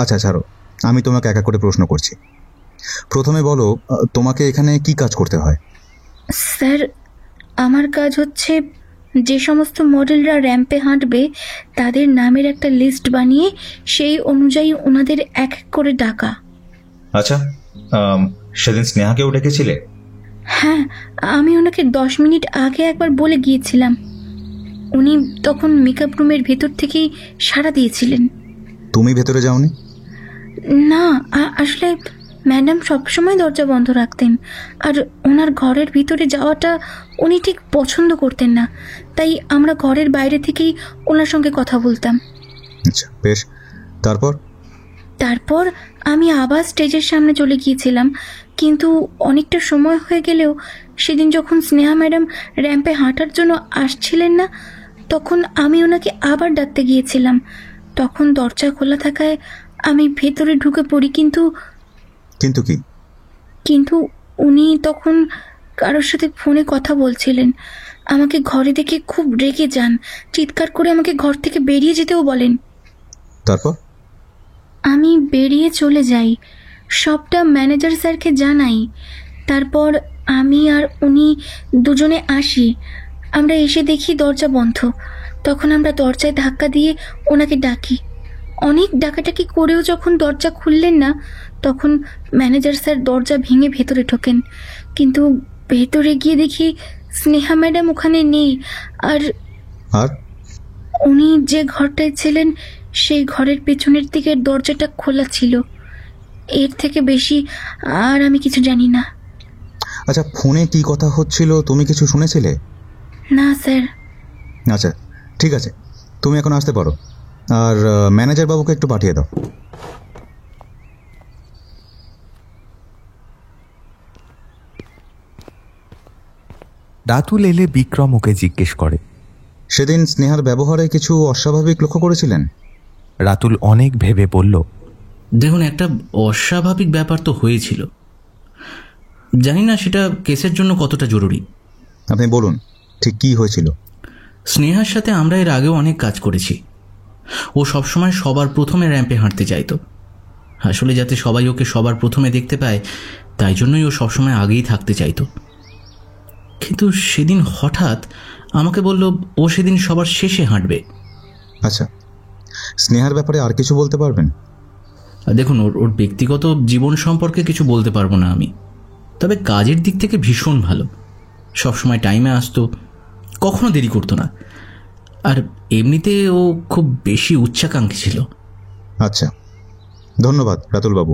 আচ্ছা ছাড়ো, আমি তোমাকে একা করে প্রশ্ন করছি। প্রথমে বলো, তোমাকে এখানে কি কাজ করতে হয়? স্যার, আমার কাজ হচ্ছে যে সমস্ত মডেলরা র্যাম্পে হাঁটবে তাদের নামের একটা লিস্ট বানিয়ে সেই অনুযায়ী ওনাদের এক এক করে ডাকা। আচ্ছা, সেদিন স্নেহাকেও ডেকেছিলে? হ্যাঁ, আমি ওনাকে 10 মিনিট আগে একবার বলে গিয়েছিলাম। উনি তখন মেকআপ রুমের ভেতর থেকেই সাড়া দিয়েছিলেন। তুমি ভেতরে যাওনি? না, আসলে ম্যাডাম সবসময় দরজা বন্ধ রাখতেন, আর ওনার ঘরের ভিতরে যাওয়াটা উনি ঠিক পছন্দ করতেন না, তাই আমরা ঘরের বাইরে থেকেই ওনার সঙ্গে কথা বলতাম। আচ্ছা বেশ, তারপর আমি আবার স্টেজের সামনে চলে গিয়েছিলাম, কিন্তু অনেকটা সময় হয়ে গেলেও সেদিন যখন স্নেহা ম্যাডাম র্যাম্পে হাঁটার জন্য আসছিলেন না, তখন আমি ওনাকে আবার ডাকতে গিয়েছিলাম। তখন দরজা খোলা থাকায় আমি ভেতরে ঢুকে পড়ি, কিন্তু কি? কিন্তু উনি তখন কারোর সাথে ফোনে কথা বলছিলেন। আমাকে ঘরে দেখে খুব রেগে যান, চিৎকার করে আমাকে ঘর থেকে বেরিয়ে যেতেও বলেন। তারপর? আমি বেরিয়ে চলে যাই, সবটা ম্যানেজার স্যারকে জানাই। তারপর আমি আর উনি দুজনে আসি। আমরা এসে দেখি দরজা বন্ধ। তখন আমরা দরজায় ধাক্কা দিয়ে ওনাকে ডাকি। অনেক ডাকাডাকি করেও যখন দরজা খুললেন না, তখন ম্যানেজার স্যার দরজা ভেঙে ভেতরে ঢোকেন। কিন্তু ভেতরে গিয়ে দেখি স্নেহা ম্যাডাম ওখানে নেই, আর উনি যে ঘরটায় ছিলেন সেই ঘরের পেছনের দিকের দরজাটা খোলা ছিল। এর থেকে বেশি আর আমি কিছু জানি না। আচ্ছা, ফোনে কি কথা হচ্ছিল তুমি কিছু শুনেছিলে? না স্যার। আচ্ছা ঠিক আছে, তুমি এখন আসতে পারো, আর ম্যানেজার বাবুকে একটু পাঠিয়ে দাও। রাতুল এলে বিক্রম ওকে জিজ্ঞেস করে, সেদিন স্নেহার ব্যবহারে কিছু অস্বাভাবিক লক্ষ্য করেছিলেন? রাতুল অনেক ভেবে বলল, দেখুন, একটা অস্বাভাবিক ব্যাপার তো হয়েছিল, জানি না সেটা কেসের জন্য কতটা জরুরি। আপনি বলুন ঠিক কি হয়েছিল। স্নেহার সাথে আমরা এর আগেও অনেক কাজ করেছি। ও সবসময় সবার প্রথমে র্যাম্পে হাঁটতে চাইতো। আসলে যাতে সবাই ওকে সবার প্রথমে দেখতে পায়, তাই জন্যই ও সবসময় আগেই থাকতে চাইতো। কিন্তু সেদিন হঠাৎ আমাকে বলল ও সেদিন সবার শেষে হাঁটবে। আচ্ছা, স্নেহার ব্যাপারে আর কিছু বলতে পারবেন? দেখুন, ওর ব্যক্তিগত জীবন সম্পর্কে কিছু বলতে পারবো না আমি, তবে কাজের দিক থেকে ভীষণ ভালো। সবসময় টাইমে আসতো, কখনো দেরি করতো না, আর এমনিতে ও খুব বেশি উচ্চাকাঙ্ক্ষী ছিল। আচ্ছা, ধন্যবাদ রাতুলবাবু।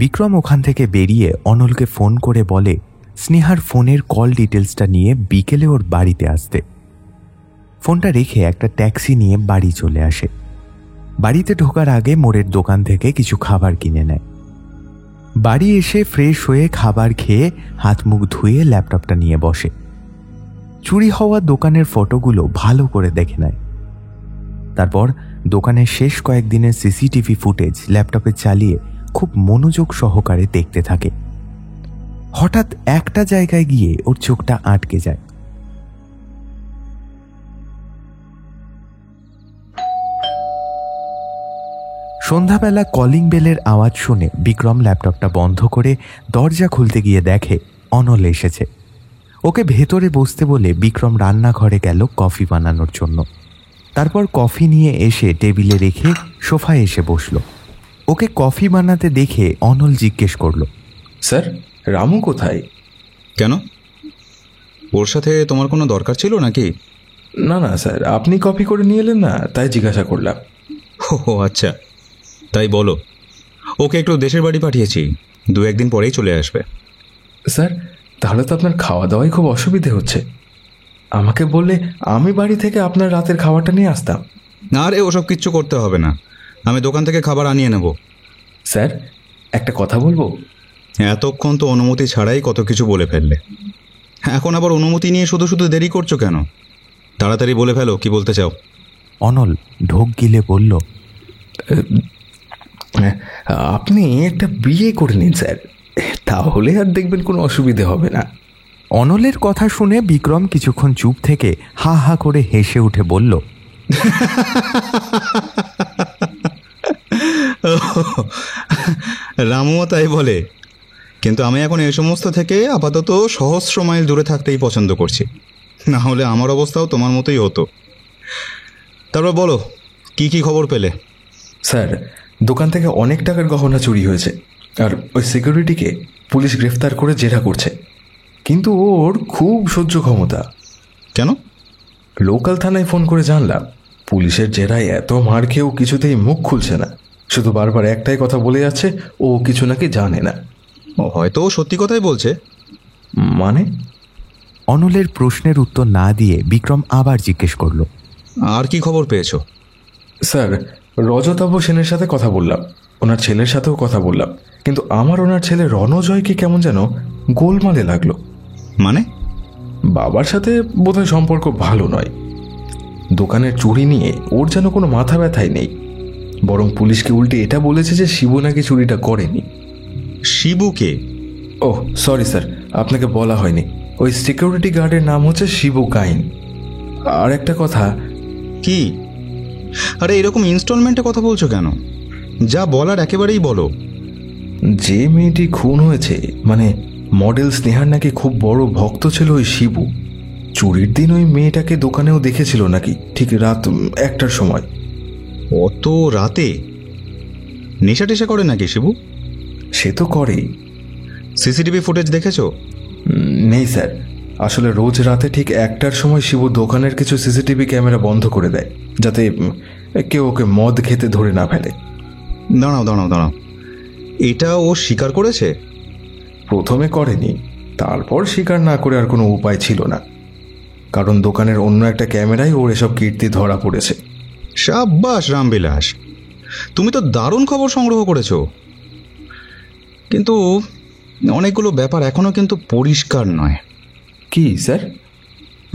বিক্রম ওখান থেকে বেরিয়ে অনলকে ফোন করে বলে স্নেহার ফোনের কল ডিটেলসটা নিয়ে বিকেলে ওর বাড়িতে আসতে। ফোনটা রেখে একটা ট্যাক্সি নিয়ে বাড়ি চলে আসে। বাড়িতে ঢোকার আগে মোড়ের দোকান থেকে কিছু খাবার কিনে নেয়। বাড়ি এসে ফ্রেশ হয়ে খাবার খেয়ে হাত মুখ ধুয়ে ল্যাপটপটা নিয়ে বসে। চুরি হওয়া দোকানের ফটোগুলো ভালো করে দেখে নেয়। তারপর দোকানের শেষ কয়েকদিনের সিসিটিভি ফুটেজ ল্যাপটপে চালিয়ে খুব মনোযোগ সহকারে দেখতে থাকে। হঠাৎ একটা জায়গায় গিয়ে ওর চোখটা আটকে যায়। সন্ধ্যাবেলা কলিং বেলের আওয়াজ শুনে বিক্রম ল্যাপটপটা বন্ধ করে দরজা খুলতে গিয়ে দেখে অনল এসেছে। ওকে ভেতরে বসতে বলে বিক্রম রান্নাঘরে গেল কফি বানানোর জন্য। তারপর কফি নিয়ে এসে টেবিলে রেখে সোফায় এসে বসল। ওকে কফি বানাতে দেখে অনল জিজ্ঞেস করল, স্যার রামু কোথায়? কেন, ওর সাথে তোমার কোনো দরকার ছিল নাকি? না না স্যার, আপনি কপি করে নিয়ে এলেন না, তাই জিজ্ঞাসা করলাম। ও আচ্ছা, তাই বলো। ওকে একটু দেশের বাড়ি পাঠিয়েছি, 2-1 দিন পরেই চলে আসবে। স্যার তাহলে তো আপনার খাওয়া দাওয়াই খুব অসুবিধে হচ্ছে। আমাকে বললে আমি বাড়ি থেকে আপনার রাতের খাবারটা নিয়ে আসতাম। আরে ওসব কিচ্ছু করতে হবে না, আমি দোকান থেকে খাবার আনিয়ে নেব। স্যার একটা কথা বলবো? এতক্ষণ তো অনুমতি ছাড়াই কত কিছু বলে ফেললে, এখন আবার অনুমতি নিয়ে শুধু শুধু দেরি করছো কেন? তাড়াতাড়ি বলে ফেলো, কি বলতে চাও? অনল ঢোক গিলে বলল, আপনি একটা বিয়ে করে নিন স্যার, তাহলে আর দেখবেন কোনো অসুবিধে হবে না। অনলের কথা শুনে বিক্রম কিছুক্ষণ চুপ থেকে হা হা করে হেসে উঠে বলল, রামুও তাই বলে, কিন্তু আমি এখন এই সমস্ত থেকে আপাতত সহস্র মাইল দূরে থাকতেই পছন্দ করছি, না হলে আমার অবস্থাও তোমার মতোই হতো। তারপর বলো, কি কি খবর পেলে? স্যার দোকান থেকে অনেক টাকার গহনা চুরি হয়েছে, আর ওই সিকিউরিটিকে পুলিশ গ্রেফতার করে জেরা করছে, কিন্তু ওর খুব সহ্য ক্ষমতা। কেন? লোকাল থানায় ফোন করে জানলাম, পুলিশের জেরায় এত মার খেয়েও কিছুতেই মুখ খুলছে না, শুধু বারবার একটাই কথা বলে যাচ্ছে, ও কিছু নাকি জানে না। হয়তো ও সত্যি কথাই বলছে। মানে? অনলের প্রশ্নের উত্তর না দিয়ে বিক্রম আবার জিজ্ঞেস করল, আর কি খবর পেয়েছো? স্যার রজতাভ সেনের সাথে কথা বললাম, ওনার ছেলের সাথেও কথা বললাম, কিন্তু আমার ওনার ছেলে রণজয়কে কেমন যেন গোলমালে লাগলো। মানে? বাবার সাথে বোধহয় সম্পর্ক ভালো নয়। দোকানের চুরি নিয়ে ওর যেন কোনো মাথা ব্যথাই নেই, বরং পুলিশকে উল্টে এটা বলেছে যে শিবু নাকি চুরিটা করেনি। শিবুকে? ওহ সরি স্যার, আপনাকে বলা হয়নি, ওই সিকিউরিটি গার্ডের নাম হচ্ছে শিবু গাইন। আর একটা কথা। কি? আরে এরকম ইনস্টলমেন্টে কথা বলছো কেন? যা বলার একেবারেই বলো। যে মেয়েটি খুন হয়েছে, মানে মডেল স্নেহার নাকি খুব বড় ভক্ত ছিল ওই শিবু। চুরির দিন ওই মেয়েটাকে দোকানেও দেখেছিল নাকি, ঠিক রাত 1টার সময়। অত রাতে? নেশা টেশা করে নাকি শিবু? সে তো করেই। সিসিটিভি ফুটেজ দেখেছো? নেই স্যার, আসলে রোজ রাতে ঠিক 1টার সময় শিবু দোকানের কিছু সিসিটিভি ক্যামেরা বন্ধ করে দেয়, যাতে কেউ ওকে মদ খেতে ধরে না ফেলে। দাঁড়াও দাঁড়াও দাঁড়াও, এটা ও স্বীকার করেছে? প্রথমে করেনি, তারপর স্বীকার না করে আর কোনো উপায় ছিল না, কারণ দোকানের অন্য একটা ক্যামেরায় ওর এসব কীর্তি ধরা পড়েছে। সাব্বাস রামবিলাস, তুমি তো দারুণ খবর সংগ্রহ করেছো, কিন্তু অনেকগুলো ব্যাপার এখনো কিন্তু পরিষ্কার নয়। কি স্যার?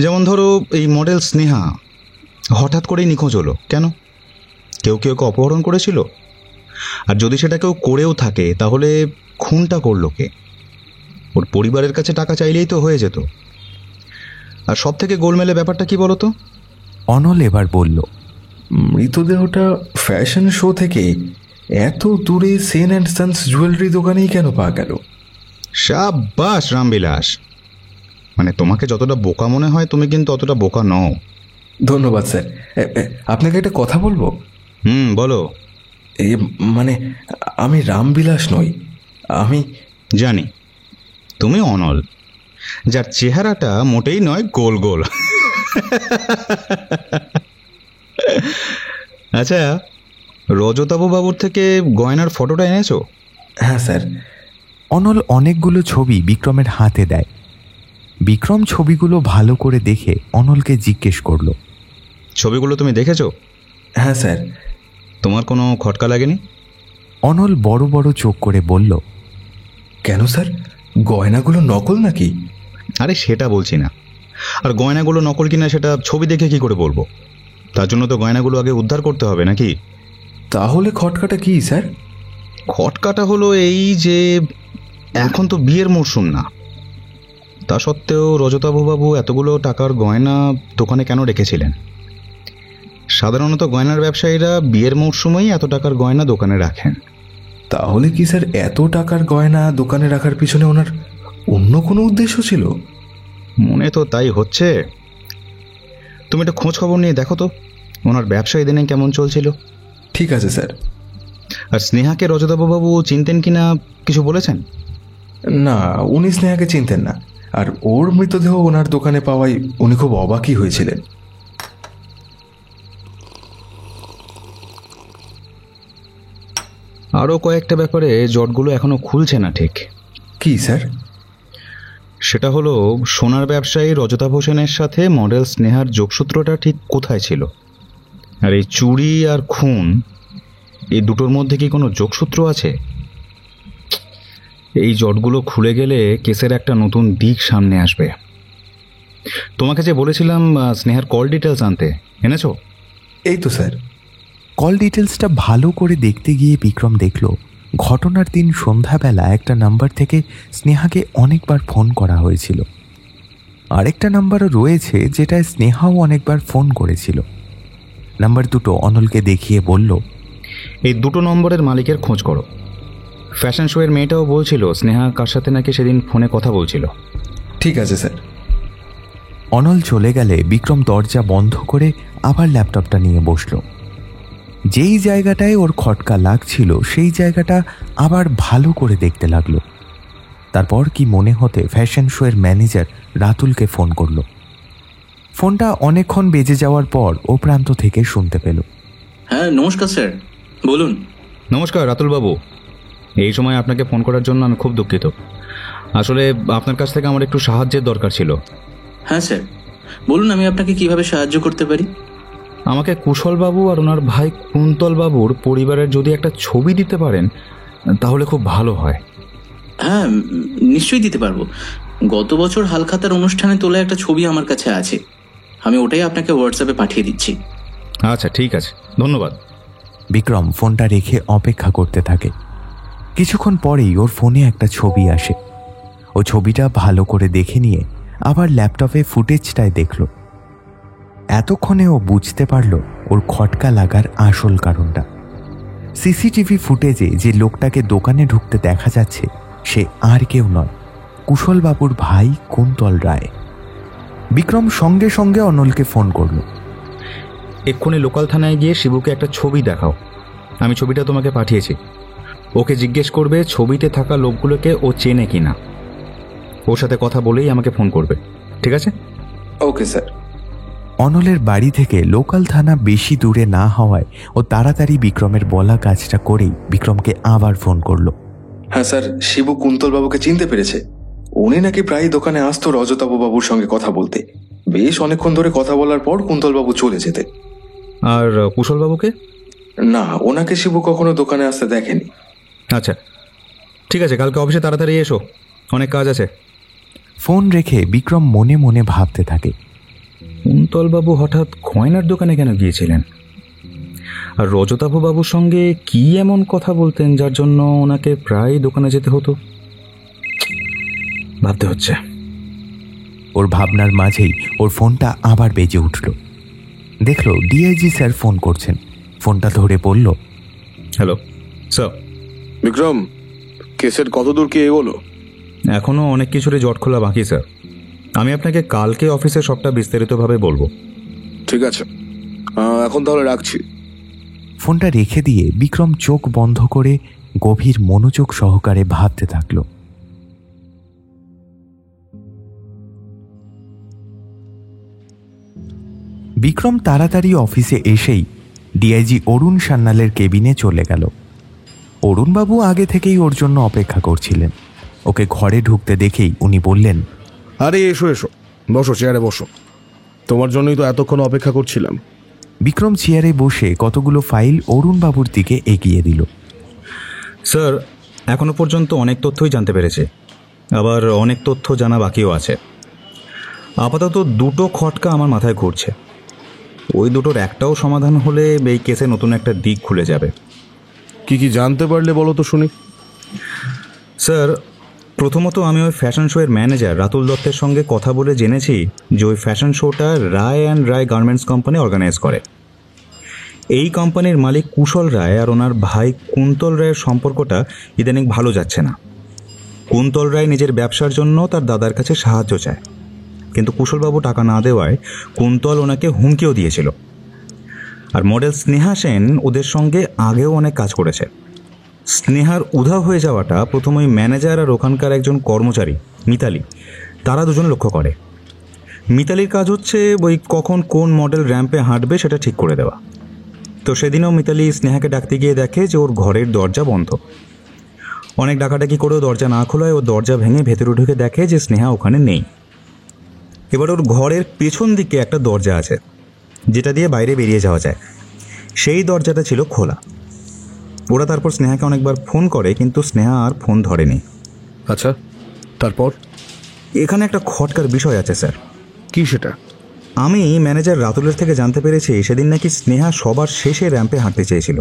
যেমন ধরো, এই মডেল স্নেহা হঠাৎ করেই নিখোঁজ হলো কেন? কেউ কেউ ওকে অপহরণ করেছিল? আর যদি সেটা কেউ করেও থাকে, তাহলে খুনটা করলো কে? ওর পরিবারের কাছে টাকা চাইলেই তো হয়ে যেত। আর সব থেকে গোলমেলে ব্যাপারটা কি বলতো? অনল এবার বলল, মৃতদেহটা ফ্যাশন শো থেকে এত দূরে সেন অ্যান্ড সন্স জুয়েলারি দোকানেই কেন পাওয়া গেল? সাব্বাস রামবিলাস, মানে তোমাকে যতটা বোকা মনে হয়, তুমি কিন্তু অতটা বোকা নও। ধন্যবাদ স্যার। আপনাকে একটা কথা বলবো? বলো। মানে আমি রামবিলাস নই, আমি জানি তুমি অনল, যার চেহারাটা মোটেই নয় গোল গোল। আচ্ছা, রজতাভ বাবুর থেকে গয়নার ফটোটা এনেছো? হ্যাঁ স্যার। অনল অনেকগুলো ছবি বিক্রমের হাতে দেয়। বিক্রম ছবিগুলো ভালো করে দেখে অনলকে জিজ্ঞেস করল, ছবিগুলো তুমি দেখেছো? হ্যাঁ স্যার। তোমার কোনো খটকা লাগেনি? অনল বড় বড় চোখ করে বলল, কেন স্যার, গয়নাগুলো নকল নাকি? আরে সেটা বলছি না, আর গয়নাগুলো নকল কিনা সেটা ছবি দেখে কি করে বলবো? তার জন্য তো গয়নাগুলো আগে উদ্ধার করতে হবে নাকি? তাহলে খটকাটা কি স্যার? খটকাটা হলো এই যে এখন তো বিয়ের মরশুম না, তা সত্ত্বেও রজতাভবাবু এতগুলো টাকার গয়না দোকানে কেন রেখেছিলেন? সাধারণত গয়নার ব্যবসায়ীরা বিয়ের মরশুমেই এত টাকার গয়না দোকানে রাখেন। তাহলে কি স্যার এত টাকার গয়না দোকানে রাখার পিছনে ওনার অন্য কোনো উদ্দেশ্য ছিল? মনে তো তাই হচ্ছে। তুমি একটা খোঁজ খবর নিয়ে দেখো তো ওনার ব্যবসা এদিনে কেমন চলছিল। ঠিক আছে স্যার। আর স্নেহাকে রজতাবু চিনতেন কিনা কিছু বলেছেন? না, উনি স্নেহাকে চিনতেন না। আর ওর মৃতদেহ ওনার দোকানে পাওয়ায় উনি খুব অবাকই হয়েছিলেন। আরও কয়েকটা ব্যাপারে জটগুলো এখনো খুলছে না ঠিক। কি স্যার? সেটা হলো সোনার ব্যবসায়ী রজতাভ হোসেনের সাথে মডেল স্নেহার যোগসূত্রটা ঠিক কোথায় ছিল, আর এই চুরি আর খুন এই দুটোর মধ্যে কি কোনো যোগসূত্র আছে? এই জটগুলো খুলে গেলে কেসের একটা নতুন দিক সামনে আসবে। তোমাকে যে বলেছিলাম স্নেহার কল ডিটেলস আনতে, এনেছো? এই তো স্যার। কল ডিটেলসটা ভালো করে দেখতে গিয়ে বিক্রম দেখল ঘটনার দিন সন্ধ্যাবেলা একটা নাম্বার থেকে স্নেহাকে অনেকবার ফোন করা হয়েছিল। আরেকটা নাম্বারও রয়েছে যেটায় স্নেহাও অনেকবার ফোন করেছিল। নাম্বার দুটো অনলকে দেখিয়ে বলল, এই দুটো নম্বরের মালিকের খোঁজ করো। ফ্যাশন শোয়ের মেয়েটাও বলছিল স্নেহা কার সাথে নাকি সেদিন ফোনে কথা বলছিল। ঠিক আছে স্যার। অনল চলে গেলে বিক্রম দরজা বন্ধ করে আবার ল্যাপটপটা নিয়ে বসল। যেই জায়গাটায় ওর খটকা লাগছিল সেই জায়গাটা আবার ভালো করে দেখতে লাগলো। তারপর কি মনে হতে ফ্যাশন শোয়ের ম্যানেজার রাতুলকে ফোন করল। ফোনটা অনেকক্ষণ বেজে যাওয়ার পর ও প্রান্ত থেকে শুনতে পেল। হ্যাঁ নমস্কার স্যার, বলুন। নমস্কার রাতুলবাবু, এই সময় আপনাকে ফোন করার জন্য আমি খুব দুঃখিত। আসলে আপনার কাছ থেকে আমার একটু সাহায্যের দরকার ছিল। হ্যাঁ স্যার, বলুন আমি আপনাকে কিভাবে সাহায্য করতে পারি। আমাকে কুশলবাবু আর ওনার ভাই কুন্তলবাবুর পরিবারের যদি একটা ছবি দিতে পারেন তাহলে খুব ভালো হয়। হ্যাঁ নিশ্চয়ই দিতে পারবো। গত বছর হালখাতার অনুষ্ঠানে তোলা একটা ছবি আমার কাছে আছে, আমি ওটাই আপনাকে হোয়াটসঅ্যাপে পাঠিয়ে দিচ্ছি। আচ্ছা ঠিক আছে, ধন্যবাদ। বিক্রম ফোনটা রেখে অপেক্ষা করতে থাকে। কিছুক্ষণ পরেই ওর ফোনে একটা ছবি আসে। ও ছবিটা ভালো করে দেখে নিয়ে আবার ল্যাপটপে ফুটেজটায় দেখল। এতক্ষণে ও বুঝতে পারল ওর খটকা লাগার আসল কারণটা। সিসিটিভি ফুটেজে যে লোকটাকে দোকানে ঢুকতে দেখা যাচ্ছে সে আর কেউ নয়, কুশলবাবুর ভাই কুন্তল রায়। বিক্রম সঙ্গে সঙ্গে অনলকে ফোন করল। এক্ষুনি লোকাল থানায় গিয়ে শিবুকে একটা ছবি দেখাও। আমি ছবিটা তোমাকে পাঠিয়েছি। ওকে জিজ্ঞেস করবে ছবিতে থাকা লোকগুলোকে ও চেনে কিনা। ওর সাথে কথা বলেই আমাকে ফোন করবে, ঠিক আছে? Okay sir. অনলের বাড়ি থেকে লোকাল থানা বেশি দূরে না হওয়ায় ও তাড়াতাড়ি বিক্রমের বলা কাজটা করেই বিক্রমকে আবার ফোন করল। হ্যাঁ স্যার, শিবু কুন্তলবাবুকে চিনতে পেরেছে। উনি নাকি প্রায় দোকানে আসতো রজতাবু বাবুর সঙ্গে কথা বলতে। বেশ অনেকক্ষণ ধরে কথা বলার পর কুন্তলবাবু চলে যেতে। আর কুশলবাবুকে? না, ওনাকে শিবু কখনো দোকানে আসতে দেখেনি। আচ্ছা ঠিক আছে, কালকে অফিসে তাড়াতাড়ি এসো, অনেক কাজ আছে। ফোন রেখে বিক্রম মনে মনে ভাবতে থাকে, কুন্তলবাবু হঠাৎ গয়নার দোকানে কেন গিয়েছিলেন? আর রজতাভ বাবুর সঙ্গে কি এমন কথা বলতেন যার জন্য ওনাকে প্রায় দোকানে যেতে হতো? ভাবতে হচ্ছে। ওর ভাবনার মাঝেই ওর ফোনটা আবার বেজে উঠল। দেখল ডিআইজি স্যার ফোন করছেন। ফোনটা ধরে বলল, হ্যালো স্যার। বিক্রম, কেসের কতদূর কি এগোলো? এখনও অনেক কিছুরই জট খোলা বাকি স্যার। আমি আপনাকে কালকে অফিসে সবটা বিস্তারিতভাবে বলবো। ঠিক আছে, এখন তাহলে রাখছি। ফোনটা রেখে দিয়ে বিক্রম চোখ বন্ধ করে গভীর মনোযোগ সহকারে ভাবতে থাকল। বিক্রম তাড়াতাড়ি অফিসে এসেই ডিআইজি অরুণ সান্যালের কেবিনে চলে গেল। অরুণবাবু আগে থেকেই ওর জন্য অপেক্ষা করছিলেন। ওকে ঘরে ঢুকতে দেখেই উনি বললেন, আরে এসো এসো, বসো, চেয়ারে বসো। তোমার জন্যই তো এতক্ষণ অপেক্ষা করছিলাম। বিক্রম চেয়ারে বসে কতগুলো ফাইল অরুণবাবুর দিকে এগিয়ে দিল। স্যার, এখনো পর্যন্ত অনেক তথ্যই জানতে পেরেছে, আবার অনেক তথ্য জানা বাকিও আছে। আপাতত দুটো খটকা আমার মাথায় ঘুরছে। ওই দুটোর একটাও সমাধান হলে এই কেসে নতুন একটা দিক খুলে যাবে। কি কি জানতে পারলে বলো তো শুনি। স্যার, প্রথমত আমি ওই ফ্যাশন শোয়ের ম্যানেজার রাতুল দত্তের সঙ্গে কথা বলে জেনেছি যে ওই ফ্যাশন শোটা Roy and Roy garments company organise করে। এই কোম্পানির মালিক কুশল রায় আর ওনার ভাই কুন্তল রায়ের সম্পর্কটা ইদানিং ভালো যাচ্ছে না। কুন্তল রায় নিজের ব্যবসার জন্য তার দাদার কাছে সাহায্য চায়, কিন্তু কুশলবাবু টাকা না দেওয়ায় কুন্তল ওনাকে হুমকিও দিয়েছিল। আর মডেল স্নেহা সেন ওদের সঙ্গে আগেও অনেক কাজ করেছে। স্নেহার উধাও হয়ে যাওয়াটা প্রথমে ম্যানেজার আর ওখানকার একজন কর্মচারী মিতালি, তারা দুজন লক্ষ্য করে। মিতালির কাজ হচ্ছে ওই কখন কোন মডেল র্যাম্পে হাঁটবে সেটা ঠিক করে দেওয়া। তো সেদিনও মিতালি স্নেহাকে ডাকতে গিয়ে দেখে যে ওর ঘরের দরজা বন্ধ। অনেক ডাকাডাকি করেও দরজা না খোলায় ও দরজা ভেঙে ভেতরে ঢুকে দেখে যে স্নেহা ওখানে নেই। এবার ওর ঘরের পেছন দিকে একটা দরজা আছে যেটা দিয়ে বাইরে বেরিয়ে যাওয়া যায়, সেই দরজাটা ছিল খোলা। ওরা তারপর স্নেহাকে অনেকবার ফোন করে, কিন্তু স্নেহা আর ফোন ধরেনি। আচ্ছা, তারপর? এখানে একটা খটকার বিষয় আছে স্যার। কি সেটা? আমি ম্যানেজার রাতুলের থেকে জানতে পেরেছি সেদিন নাকি স্নেহা সবার শেষে র্যাম্পে হাঁটতে চেয়েছিল,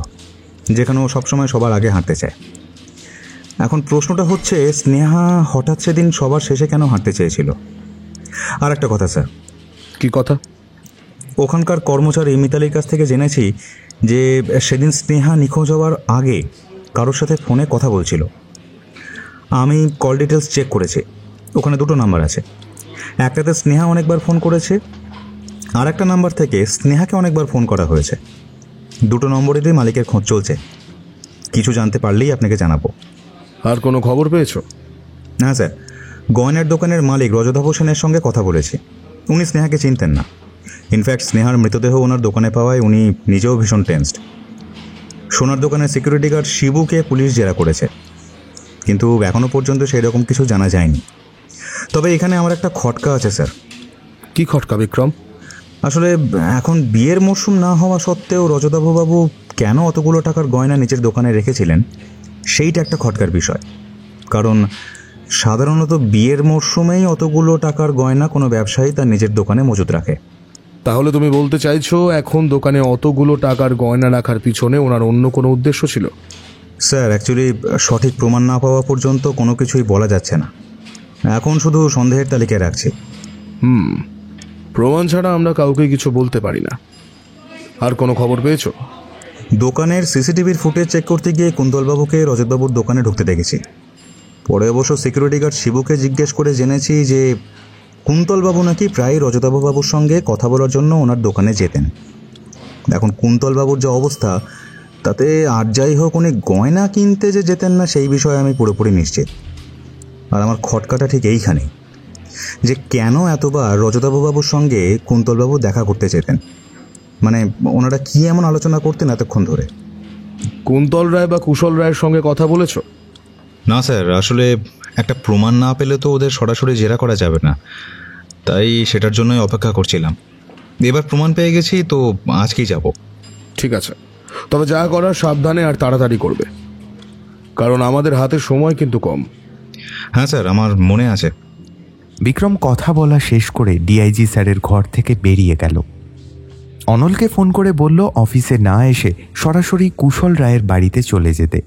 যেখানে ও সবসময় সবার আগে হাঁটতে চায়। এখন প্রশ্নটা হচ্ছে, স্নেহা হঠাৎ সেদিন সবার শেষে কেন হাঁটতে চেয়েছিল? আর একটা কথা স্যার। কি কথা? ওখানকার কর্মচারী মিতালির কাছ থেকে জেনেছি যে সেদিন স্নেহা নিখোঁজ হওয়ার আগে কারোর সাথে ফোনে কথা বলছিল। আমি কল ডিটেলস চেক করেছি, ওখানে দুটো নাম্বার আছে। একটাতে স্নেহা অনেকবার ফোন করেছে, আর একটা নাম্বার থেকে স্নেহাকে অনেকবার ফোন করা হয়েছে। দুটো নম্বরেরই মালিকের খোঁজ চলছে। কিছু জানতে পারলেই আপনাকে জানাবো। আর কোনো খবর পেয়েছো? না স্যার, গয়নার দোকানের মালিক রজতাভ সেনের সঙ্গে কথা বলেছি। উনি স্নেহাকে চিনতেন না। ইনফ্যাক্ট স্নেহার মৃতদেহ ওনার দোকানে পাওয়ায় উনি নিজেও ভীষণ টেনসড। সোনার দোকানের সিকিউরিটি গার্ড শিবুকে পুলিশ জেরা করেছে, কিন্তু এখনও পর্যন্ত সেই রকম কিছু জানা যায়নি। তবে এখানে আমার একটা খটকা আছে স্যার। কি খটকা বিক্রম? আসলে এখন বিয়ের মরশুম না হওয়া সত্ত্বেও রজতাভবাবু কেন অতগুলো টাকার গয়না নিজের দোকানে রেখেছিলেন, সেইটা একটা খটকার বিষয়। কারণ সাধারণত বিয়ের মরশুমেই অতগুলো টাকার গয়না কোনো ব্যবসায়ী তার নিজের দোকানে মজুত রাখে। তাহলে তুমি বলতে চাইছো এখন দোকানে অতগুলো টাকার গয়না রাখার পিছনে ওনার অন্য কোনো উদ্দেশ্য ছিল? স্যার, অ্যাকচুয়ালি সঠিক প্রমাণ না পাওয়া পর্যন্ত কোনো কিছুই বলা যাচ্ছে না। এখন শুধু সন্দেহের তালিকায় রাখছি। প্রমাণ ছাড়া আমরা কাউকে কিছু বলতে পারি না। আর কোনো খবর পেয়েছো? দোকানের সিসিটিভির ফুটেজ চেক করতে গিয়ে কুন্তলবাবুকে রজতবাবুর দোকানে ঢুকতে দেখেছি। পরে অবশ্য সিকিউরিটি গার্ড শিবুকে জিজ্ঞেস করে জেনেছি যে কুন্তলবাবু নাকি প্রায় রজতাভবাবুর সঙ্গে কথা বলার জন্য ওনার দোকানে যেতেন। এখন কুন্তলবাবুর যে অবস্থা, তাতে আর যাই হোক উনি গয়না কিনতে যে যেতেন না সেই বিষয়ে আমি পুরোপুরি নিশ্চিত। আর আমার খটকাটা ঠিক এইখানে, যে কেন এতবার রজতাভবাবুর সঙ্গে কুন্তলবাবু দেখা করতে যেতেন। মানে ওনারা কি এমন আলোচনা করতেন এতক্ষণ ধরে? কুন্তল রায় বা কুশল রায়ের সঙ্গে কথা বলেছো? না স্যার, আসলে একটা প্রমাণ না পেলে তো ওদের সরাসরি জেরা করা যাবে না, তাই সেটার জন্যই অপেক্ষা করছিলাম। এবার প্রমাণ পেয়ে গেছি, তো আজকেই যাব। ঠিক আছে, তবে যা করার সাবধানে আর তাড়াতাড়ি করবে, কারণ আমাদের হাতে সময় কিন্তু কম। হ্যাঁ স্যার, আমার মনে আছে। বিক্রম কথা বলা শেষ করে ডিআইজি স্যারের ঘর থেকে বেরিয়ে গেল। অনলকে ফোন করে বলল অফিসে না এসে সরাসরি কুশল রায়ের বাড়িতে চলে যেতে।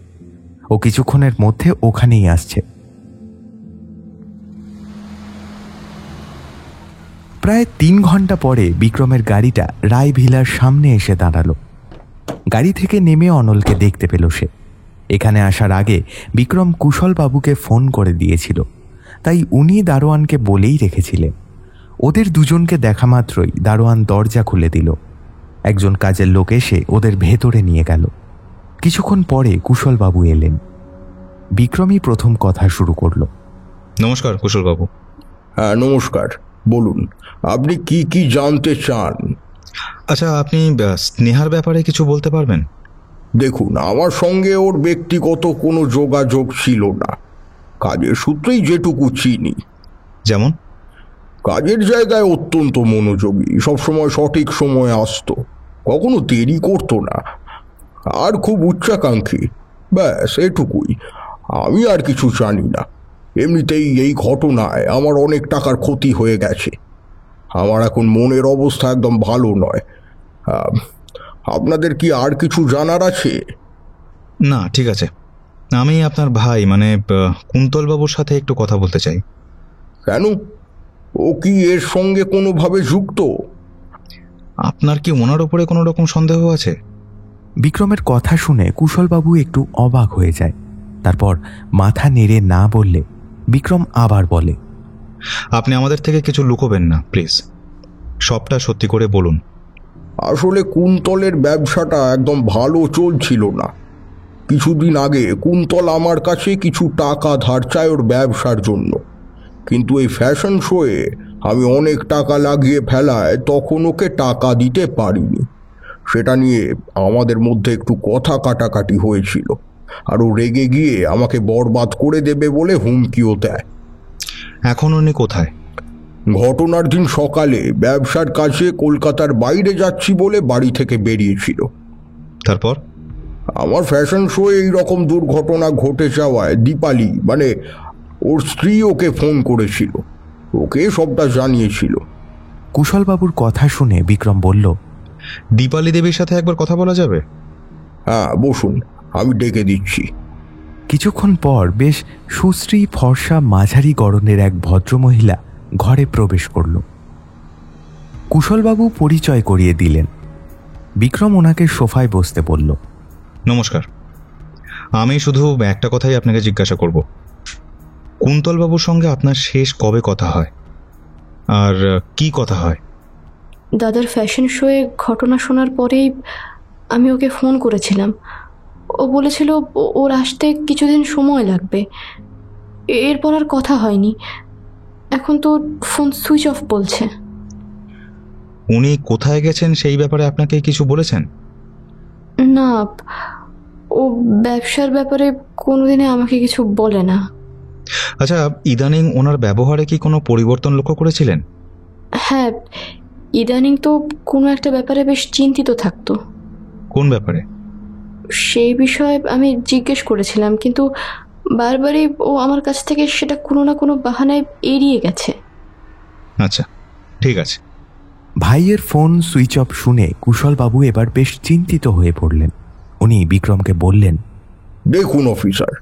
ও কিছুক্ষণের মধ্যে ওখানেই আসছে। প্রায় 3 ঘন্টা পরে বিক্রমের গাড়িটা রায় ভিলার সামনে এসে দাঁড়ালো। গাড়ি থেকে নেমে অনলকে দেখতে পেল সে। এখানে আসার আগে বিক্রম কুশলবাবুকে ফোন করে দিয়েছিল, তাই উনি দারোয়ানকে বলেই রেখেছিলেন। ওদের দুজনকে দেখা মাত্রই দারোয়ান দরজা খুলে দিল। একজন কাজের লোক এসে ওদের ভেতরে নিয়ে গেল। কিছুক্ষণ পরে কুশলবাবু এলেন। বিক্রমই প্রথম কথা শুরু করলো। নমস্কার কুশলবাবু। হ্যাঁ নমস্কার, বলুন আপনি কি কি জানতে চান? আচ্ছা, আপনি স্নেহার ব্যাপারে কিছু বলতে পারবেন? দেখুন, আমার সঙ্গে ওর ব্যক্তিগত কোনো যোগাযোগ ছিল না, কাজের সূত্রেই যেটুকু চিনি। যেমন? কাজের জায়গায় অত্যন্ত মনোযোগী, সবসময় সঠিক সময়ে আসতো, কখনো দেরি করতো না, আর খুব উচ্চাকাঙ্ক্ষী। ব্যাস এটুকুই, আমি আর কিছু জানি না। এমনিতেই এই ঘটনায় আমার অনেক টাকার ক্ষতি হয়ে গেছে। আমার এখন মনের অবস্থা একদম ভালো নয়। আপনাদের কি আর কিছু জানার আছে? না, ঠিক আছে। আমি আপনার ভাই মানে কুন্তলবাবুর সাথে একটু কথা বলতে চাই। কেন? ও কি এর সঙ্গে কোনোভাবে যুক্ত? আপনার কি ওনার উপরে কোনো রকম সন্দেহ আছে? বিক্রমের কথা শুনে কুশলবাবু একটু অবাক হয়ে যায়। তারপর মাথা নেড়ে না বললে বিক্রম আবার বলে, আপনি আমাদের থেকে কিছু লুকোবেন না প্লিজ, সবটা সত্যি করে বলুন। আসলে কুন্তলের ব্যবসাটা একদম ভালো চলছিল না। কিছুদিন আগে কুন্তল আমার কাছে কিছু টাকা ধার চায় ওর ব্যবসার জন্য, কিন্তু এই ফ্যাশন শোয়ে আমি অনেক টাকা লাগিয়ে ফেলায় তখন ওকে টাকা দিতে পারিনি। সেটা নিয়ে আমাদের মধ্যে একটু কথা কাটাকাটি হয়েছিল, আর ও রেগে গিয়ে আমাকে বরবাদ করে দেবে বলে হুমকিও দেয়। এখন উনি কোথায়? ঘটনার দিন সকালে ব্যবসার কাজে কলকাতার বাইরে যাচ্ছি বলে বাড়ি থেকে বেরিয়েছিল। তারপর? আমার ফ্যাশন শোয়ে এইরকম দুর্ঘটনা ঘটে যাওয়ায় দীপালি মানে ওর স্ত্রী ওকে ফোন করেছিল, ওকে সবটা জানিয়েছিল। কুশলবাবুর কথা শুনে বিক্রম বলল, দীপালি দেবীর সাথে একবার কথা বলা যাবে? হ্যাঁ বসুন, আমি ডেকে দিচ্ছি। কিছুক্ষণ পর বেশ সুশ্রী ফর্সা মাঝারি গড়নের এক ভদ্রমহিলা ঘরে প্রবেশ করল। কুশলবাবু পরিচয় করিয়ে দিলেন। বিক্রম ওনাকে সোফায় বসতে বলল, নমস্কার, আমি শুধু একটা কথাই আপনাকে জিজ্ঞাসা করব, কুন্তলবাবুর সঙ্গে আপনার শেষ কবে কথা হয়, আর কি কথা হয়? দাদার ফ্যাশন শোয়ে ঘটনা শোনার পরেই আমি ওকে ফোন করেছিলাম। ও বলেছিল ওর আসতে কিছুদিন সময় লাগবে, এরপর আর কথা হয়নি। এখন তো ফোন সুইচ অফ বলছে। উনি কোথায় গেছেন সেই ব্যাপারে আপনাকে কিছু বলেছেন? না, ও ব্যবসার ব্যাপারে কোনোদিনে আমাকে কিছু বলে না। আচ্ছা, ইদানিং ওনার ব্যবহারে কি কোনো পরিবর্তন লক্ষ্য করেছিলেন? হ্যাঁ, ইদানিং তো কোনো একটা ব্যাপারে বেশ চিন্তিত থাকতো। কোন ব্যাপারে? সেই বিষয়ে আমি জিজ্ঞেস করেছিলাম, কিন্তু বারবারই ও আমার কাছ থেকে সেটা কোনো না কোনো বাহানায় এড়িয়ে গেছে। আচ্ছা, ঠিক আছে। ভাইয়ের ফোন সুইচ অফ শুনে কুশলবাবু এবার বেশ চিন্তিত হয়ে পড়লেন। উনি বিক্রমকে বললেন, দেখুন অফিসার,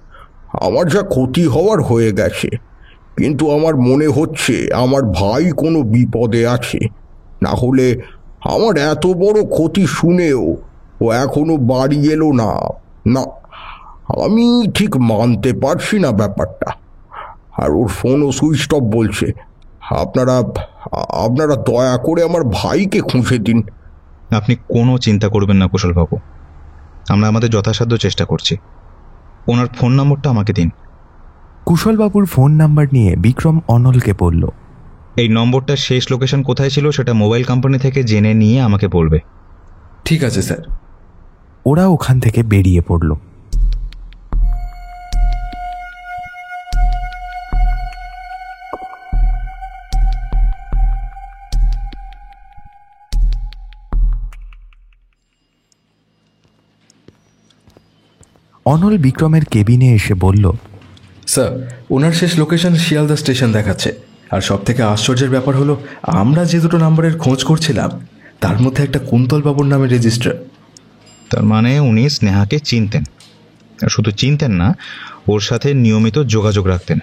আমার যা ক্ষতি হওয়ার হয়ে গেছে, কিন্তু আমার মনে হচ্ছে আমার ভাই কোনো বিপদে আছে। না হলে আমার এত বড় ক্ষতি শুনেও ও এখনো বাড়ি এলো না। না, আমি ঠিক মানতে পারছি না ব্যাপারটা। আর ওর ফোনও সুইচ অফ বলছে। আপনারা দয়া করে আমার ভাইকে খুঁজে দিন। আপনি কোনো চিন্তা করবেন না কুশলবাবু, আমরা আমাদের যথাসাধ্য চেষ্টা করছি। ওনার ফোন নম্বরটা আমাকে দিন। কুশলবাবুর ফোন নাম্বার নিয়ে বিক্রম অনলকে বলল, এই নম্বরটার শেষ লোকেশন কোথায় ছিল সেটা মোবাইল কোম্পানি থেকে জেনে নিয়ে আমাকে বলবে। ঠিক আছে স্যার। ওরা ওখান থেকে বেরিয়ে পড়ল। অনল বিক্রমের কেবিনে এসে বলল, স্যার, ওনার শেষ লোকেশন শিয়ালদা স্টেশন দেখাচ্ছে। আর সব থেকে আশ্চর্যের ব্যাপার হলো, আমরা যে দুটো নাম্বারের খোঁজ করছিলাম তার মধ্যে একটা কুন্তলবাবুর নামে রেজিস্টার। তার মানে উনি স্নেহাকে চিনতেন, শুধু চিনতেন না, ওর সাথে নিয়মিত যোগাযোগ রাখতেন।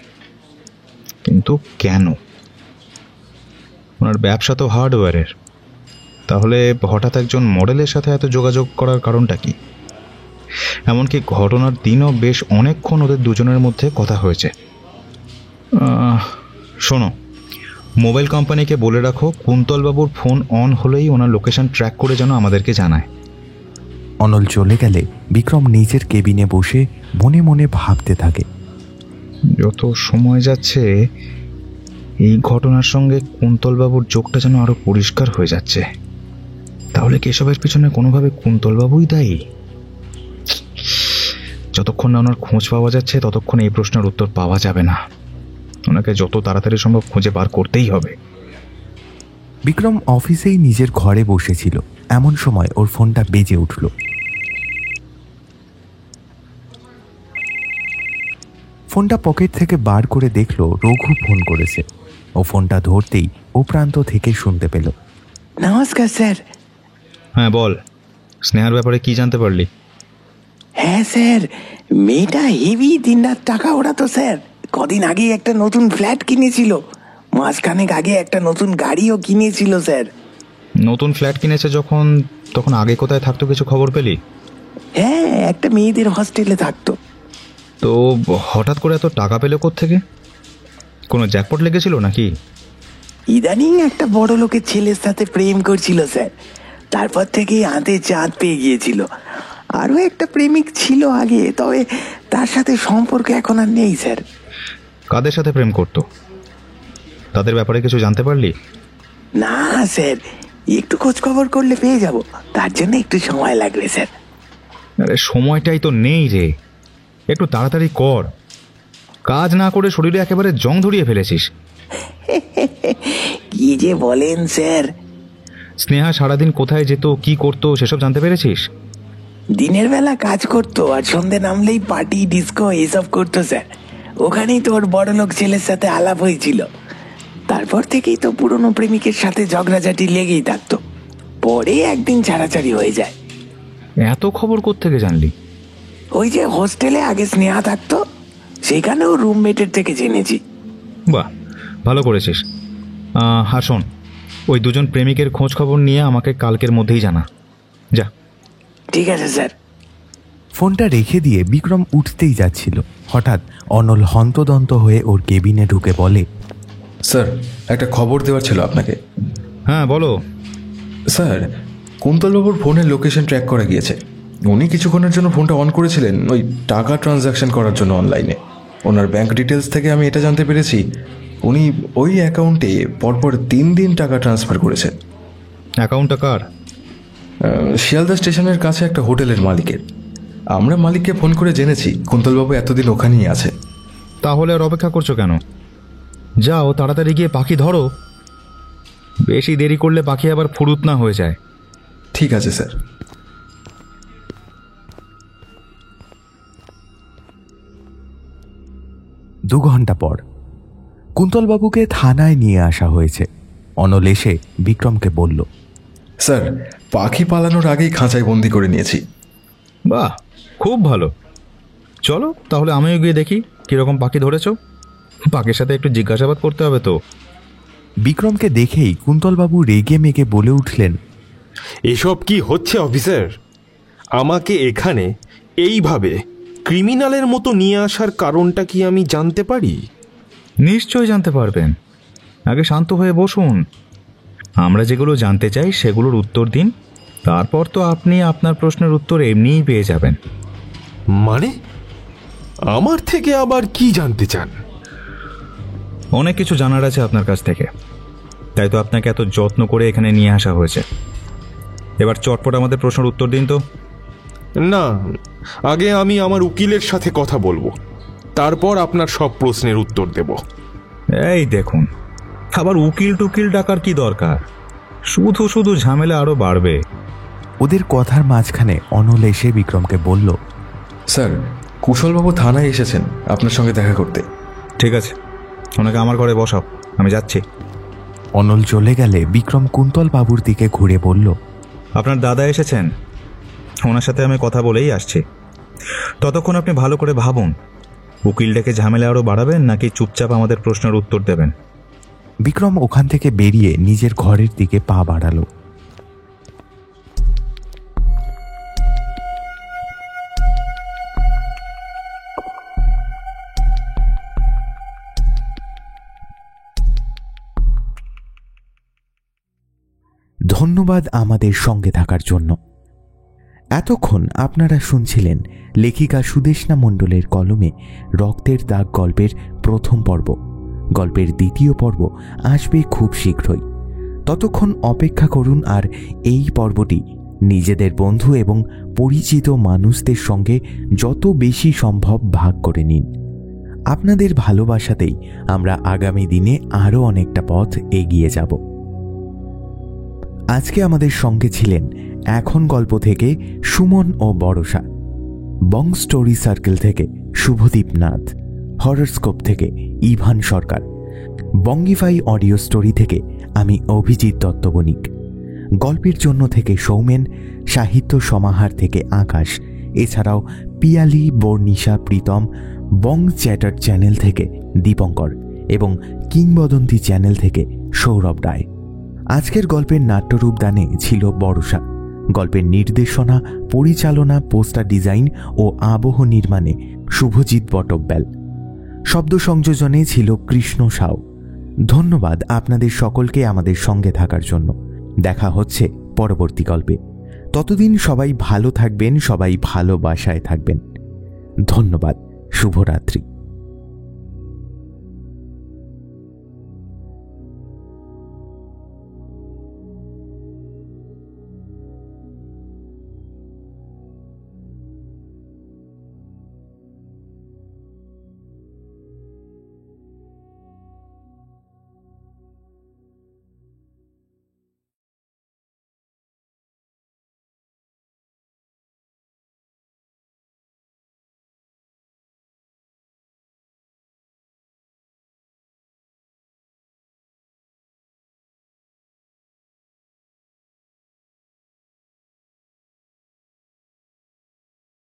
কিন্তু কেন? ওনার ব্যবসা তো হার্ডওয়্যারের, তাহলে হঠাৎ একজন মডেলের সাথে এত যোগাযোগ করার কারণটা কি? এমনকি ঘটনার দিনও বেশ অনেকক্ষণ ওদের দুজনের মধ্যে কথা হয়েছে। শোনো, মোবাইল কোম্পানিকে বলে রাখো কুন্তলবাবুর ফোন অন হলেই ওনার লোকেশন ট্র্যাক করে যেন আমাদেরকে জানায়। অনল চলে গেলে বিক্রম নিজের কেবিনে বসে মনে মনে ভাবতে থাকে, যত সময় যাচ্ছে এই ঘটনার সঙ্গে কুন্তলবাবুর চোখটা যেন আরো পরিষ্কার হয়ে যাচ্ছে। তাহলে কি এসবের পিছনে কোনোভাবে কুন্তলবাবুই দায়ী? যতক্ষণ না ওনার খোঁজ পাওয়া যাচ্ছে ততক্ষণ এই প্রশ্নের উত্তর পাওয়া যাবে না। ওনাকে যত তাড়াতাড়ি সম্ভব খুঁজে বার করতেই হবে। বিক্রম অফিসেই নিজের ঘরে বসেছিল, এমন সময় ওর ফোনটা বেজে উঠল। ফোনটা পকেট থেকে বার করে দেখলো রঘু ফোন করেছে। ও ফোনটা ধরতেই ও প্রান্ত থেকে শুনতে পেল, নমস্কার স্যার। হ্যাঁ বল, স্নেহার ব্যাপারে কি জানতে পারলি? হ্যাঁ স্যার, মেয়েটা হেভি দিনরাত টাকা ওড়াতো স্যার। কদিন আগে একটা নতুন ফ্ল্যাট কিনেছিল, মাসখানেক আগে একটা নতুন গাড়িও কিনেছিল স্যার। নতুন ফ্ল্যাট কিনেছে যখন, তখন আগে কোথায় থাকতো কিছু খবর পেলি? হ্যাঁ, একটা মেয়েদের হস্টেলে থাকতো। তো হঠাৎ করে এত টাকা পেলে কোত্থেকে? কোনো জ্যাকপট লেগেছিল নাকি? ইদানিং একটা বড় লোকের ছেলের সাথে প্রেম করছিল স্যার, তারপর থেকেই হাতে চাঁদ পেয়ে গিয়েছিল। আরও একটা প্রেমিক ছিল আগে, তবে তার সাথে সম্পর্ক এখন আর নেই স্যার। কাদের সাথে প্রেম করতো? তাদের ব্যাপারে কিছু জানতে পারলি? না স্যার, একটু খোঁজ খবর করলে পেয়ে যাব, তার জন্য একটু সময় লাগবে স্যার। আরে সময়টাই তো নেই রে, একটু তাড়াতাড়ি কর। কাজ না করে শরীরে একেবারে জং ধরিয়ে ফেলেছিস। কি যে বলেন স্যার। স্নেহা সারাদিন কোথায় যেত, কি করতো, সেসব জানতে পেরেছিস? দিনের বেলা কাজ করতো আর সন্ধে নামলেই পার্টি ডিস্কো এসব করতো স্যার। ওখানেই তো ওর বড় লোক ছেলের সাথে আলাপ হয়েছিল। তারপর থেকেই তো পুরনো প্রেমিকের সাথে ঝগড়াঝাটি লেগেই থাকতো। পরে একদিন ছাড়াছাড়ি হয়ে যায়। এত খবর কোত্থেকে জানলি? ওই যে হোস্টেলে আগে স্নেহা থাকতো, সেখানেও রুমমেটের থেকে জেনেছি। বাহ, ভালো করেছিস। হ্যাঁ শোন, ওই দুজন প্রেমিকের খোঁজ খবর নিয়ে আমাকে কালকের মধ্যেই জানা। যা। ঠিক আছে স্যার। ফোনটা রেখে দিয়ে বিক্রম উঠতেই যাচ্ছিল, হঠাৎ অনল হন্তদন্ত হয়ে ওর কেবিনে ঢুকে বলে, স্যার, একটা খবর দেওয়ার ছিল আপনাকে। হ্যাঁ বলো। স্যার, কুন্তলবাবুর ফোনের লোকেশন ট্র্যাক করা গিয়েছে। উনি কিছুক্ষণের জন্য ফোনটা অন করেছিলেন ওই টাকা ট্রানজ্যাকশন করার জন্য অনলাইনে। ওনার ব্যাংক ডিটেলস থেকে আমি এটা জানতে পেরেছি উনি ওই অ্যাকাউন্টে পরপর 3 দিন টাকা ট্রান্সফার করেছেন। অ্যাকাউন্টটা কার? শিয়ালদা স্টেশনের কাছে একটা হোটেলের মালিকের। আমরা মালিককে ফোন করে জেনেছি কুন্তলবাবু এতদিন ওখানেই আছে। তাহলে আর অপেক্ষা করছো কেন? যাও তাড়াতাড়ি গিয়ে পাখি ধরো। বেশি দেরি করলে পাখি আবার ফুরুত না হয়ে যায়। ঠিক আছে স্যার। 2 ঘন্টা পর কুন্তলবাবুকে থানায় নিয়ে আসা হয়েছে। অনল এসে বিক্রমকে বলল, স্যার, পাখি পালানোর আগেই খাঁচায় বন্দি করে নিয়েছি। বাহ, খুব ভালো। চলো তাহলে আমিও গিয়ে দেখি কীরকম পাখি ধরেছ। পাখির সাথে একটু জিজ্ঞাসাবাদ করতে হবে তো। বিক্রমকে দেখেই কুন্তলবাবু রেগে মেগে বলে উঠলেন, এসব কি হচ্ছে অফিসার? আমাকে এখানে এইভাবে ক্রিমিনালের মতো নিয়ে আসার কারণটা কি আমি জানতে পারি? নিশ্চয়ই জানতে পারবেন। আগে শান্ত হয়ে বসুন। আমরা যেগুলো জানতে চাই সেগুলোর উত্তর দিন, তারপর তো আপনি আপনার প্রশ্নের উত্তর এমনিই পেয়ে যাবেন। মানে আমার থেকে আবার কি জানতে চান? অনেক কিছু জানার আছে আপনার কাছ থেকে, তাই তো আপনাকে এত যত্ন করে এখানে নিয়ে আসা হয়েছে। এবার চটপট আমাদের প্রশ্নের উত্তর দিন তো। না, আগে আমি আমার উকিলের সাথে কথা বলবো, তারপর আপনার সব প্রশ্নের উত্তর দেব। এই দেখুন, আবার উকিল টুকিল ডাকার কি দরকার? শুধু শুধু ঝামেলা আরো বাড়বে। ওদের কথার মাঝখানে অনল এসে বিক্রমকে বলল, স্যার, কুশলবাবু থানায় এসেছেন আপনার সঙ্গে দেখা করতে। ঠিক আছে, ওনাকে আমার ঘরে বসাও, আমি যাচ্ছি। অনল চলে গেলে বিক্রম কুন্তলবাবুর দিকে ঘুরে বলল, আপনার দাদা এসেছেন, ওনার সাথে আমি কথা বলেই আসছি। ততক্ষণ আপনি ভালো করে ভাবুন, উকিল ডেকে ঝামেলা আরও বাড়াবেন নাকি চুপচাপ আমাদের প্রশ্নের উত্তর দেবেন। বিক্রম ওখান থেকে বেরিয়ে নিজের ঘরের দিকে পা বাড়ালো। ধন্যবাদ আমাদের সঙ্গে থাকার জন্য। এতক্ষণ আপনারা শুনছিলেন লেখিকা সুদেষ্ণা মণ্ডলের কলমে রক্তের দাগ গল্পের প্রথম পর্ব। গল্পের দ্বিতীয় পর্ব আসবে খুব শীঘ্রই। ততক্ষণ অপেক্ষা করুন আর এই পর্বটি নিজেদের বন্ধু এবং পরিচিত মানুষদের সঙ্গে যত বেশি সম্ভব ভাগ করে নিন। আপনাদের ভালোবাসাতেই আমরা আগামী দিনে আরও অনেকটা পথ এগিয়ে যাব। আজকে আমাদের সঙ্গে ছিলেন এখন গল্প থেকে সুমন ও বড়সা, বং স্টোরি সার্কেল থেকে শুভদীপ নাথ, হররস্কোপ থেকে ইভান সরকার, বঙ্গিফাই অডিও স্টোরি থেকে আমি অভিজিৎ দত্ত বণিক, গল্পের জন্য থেকে সৌমেন, সাহিত্য সমাহার থেকে আকাশ, এছাড়াও পিয়ালি বর্ণিশা প্রীতম, বং চ্যাটার চ্যানেল থেকে দীপঙ্কর এবং কিংবদন্তি চ্যানেল থেকে সৌরভ রায়। আজকের গল্পের নাট্যরূপদানে ছিল বড়সা, গল্পের নির্দেশনা, পরিচালনা, পোস্টার ডিজাইন ও আবহ নির্মাণে শুভজিৎ বটব্যাল। শব্দ সংযোজনে ছিল কৃষ্ণ সাউ। ধন্যবাদ আপনাদের সকলকে আমাদের সঙ্গে থাকার জন্য। দেখা হচ্ছে পরবর্তী গল্পে। ততদিন সবাই ভালো থাকবেন, সবাই ভালোবাসায় থাকবেন। ধন্যবাদ। শুভরাত্রি।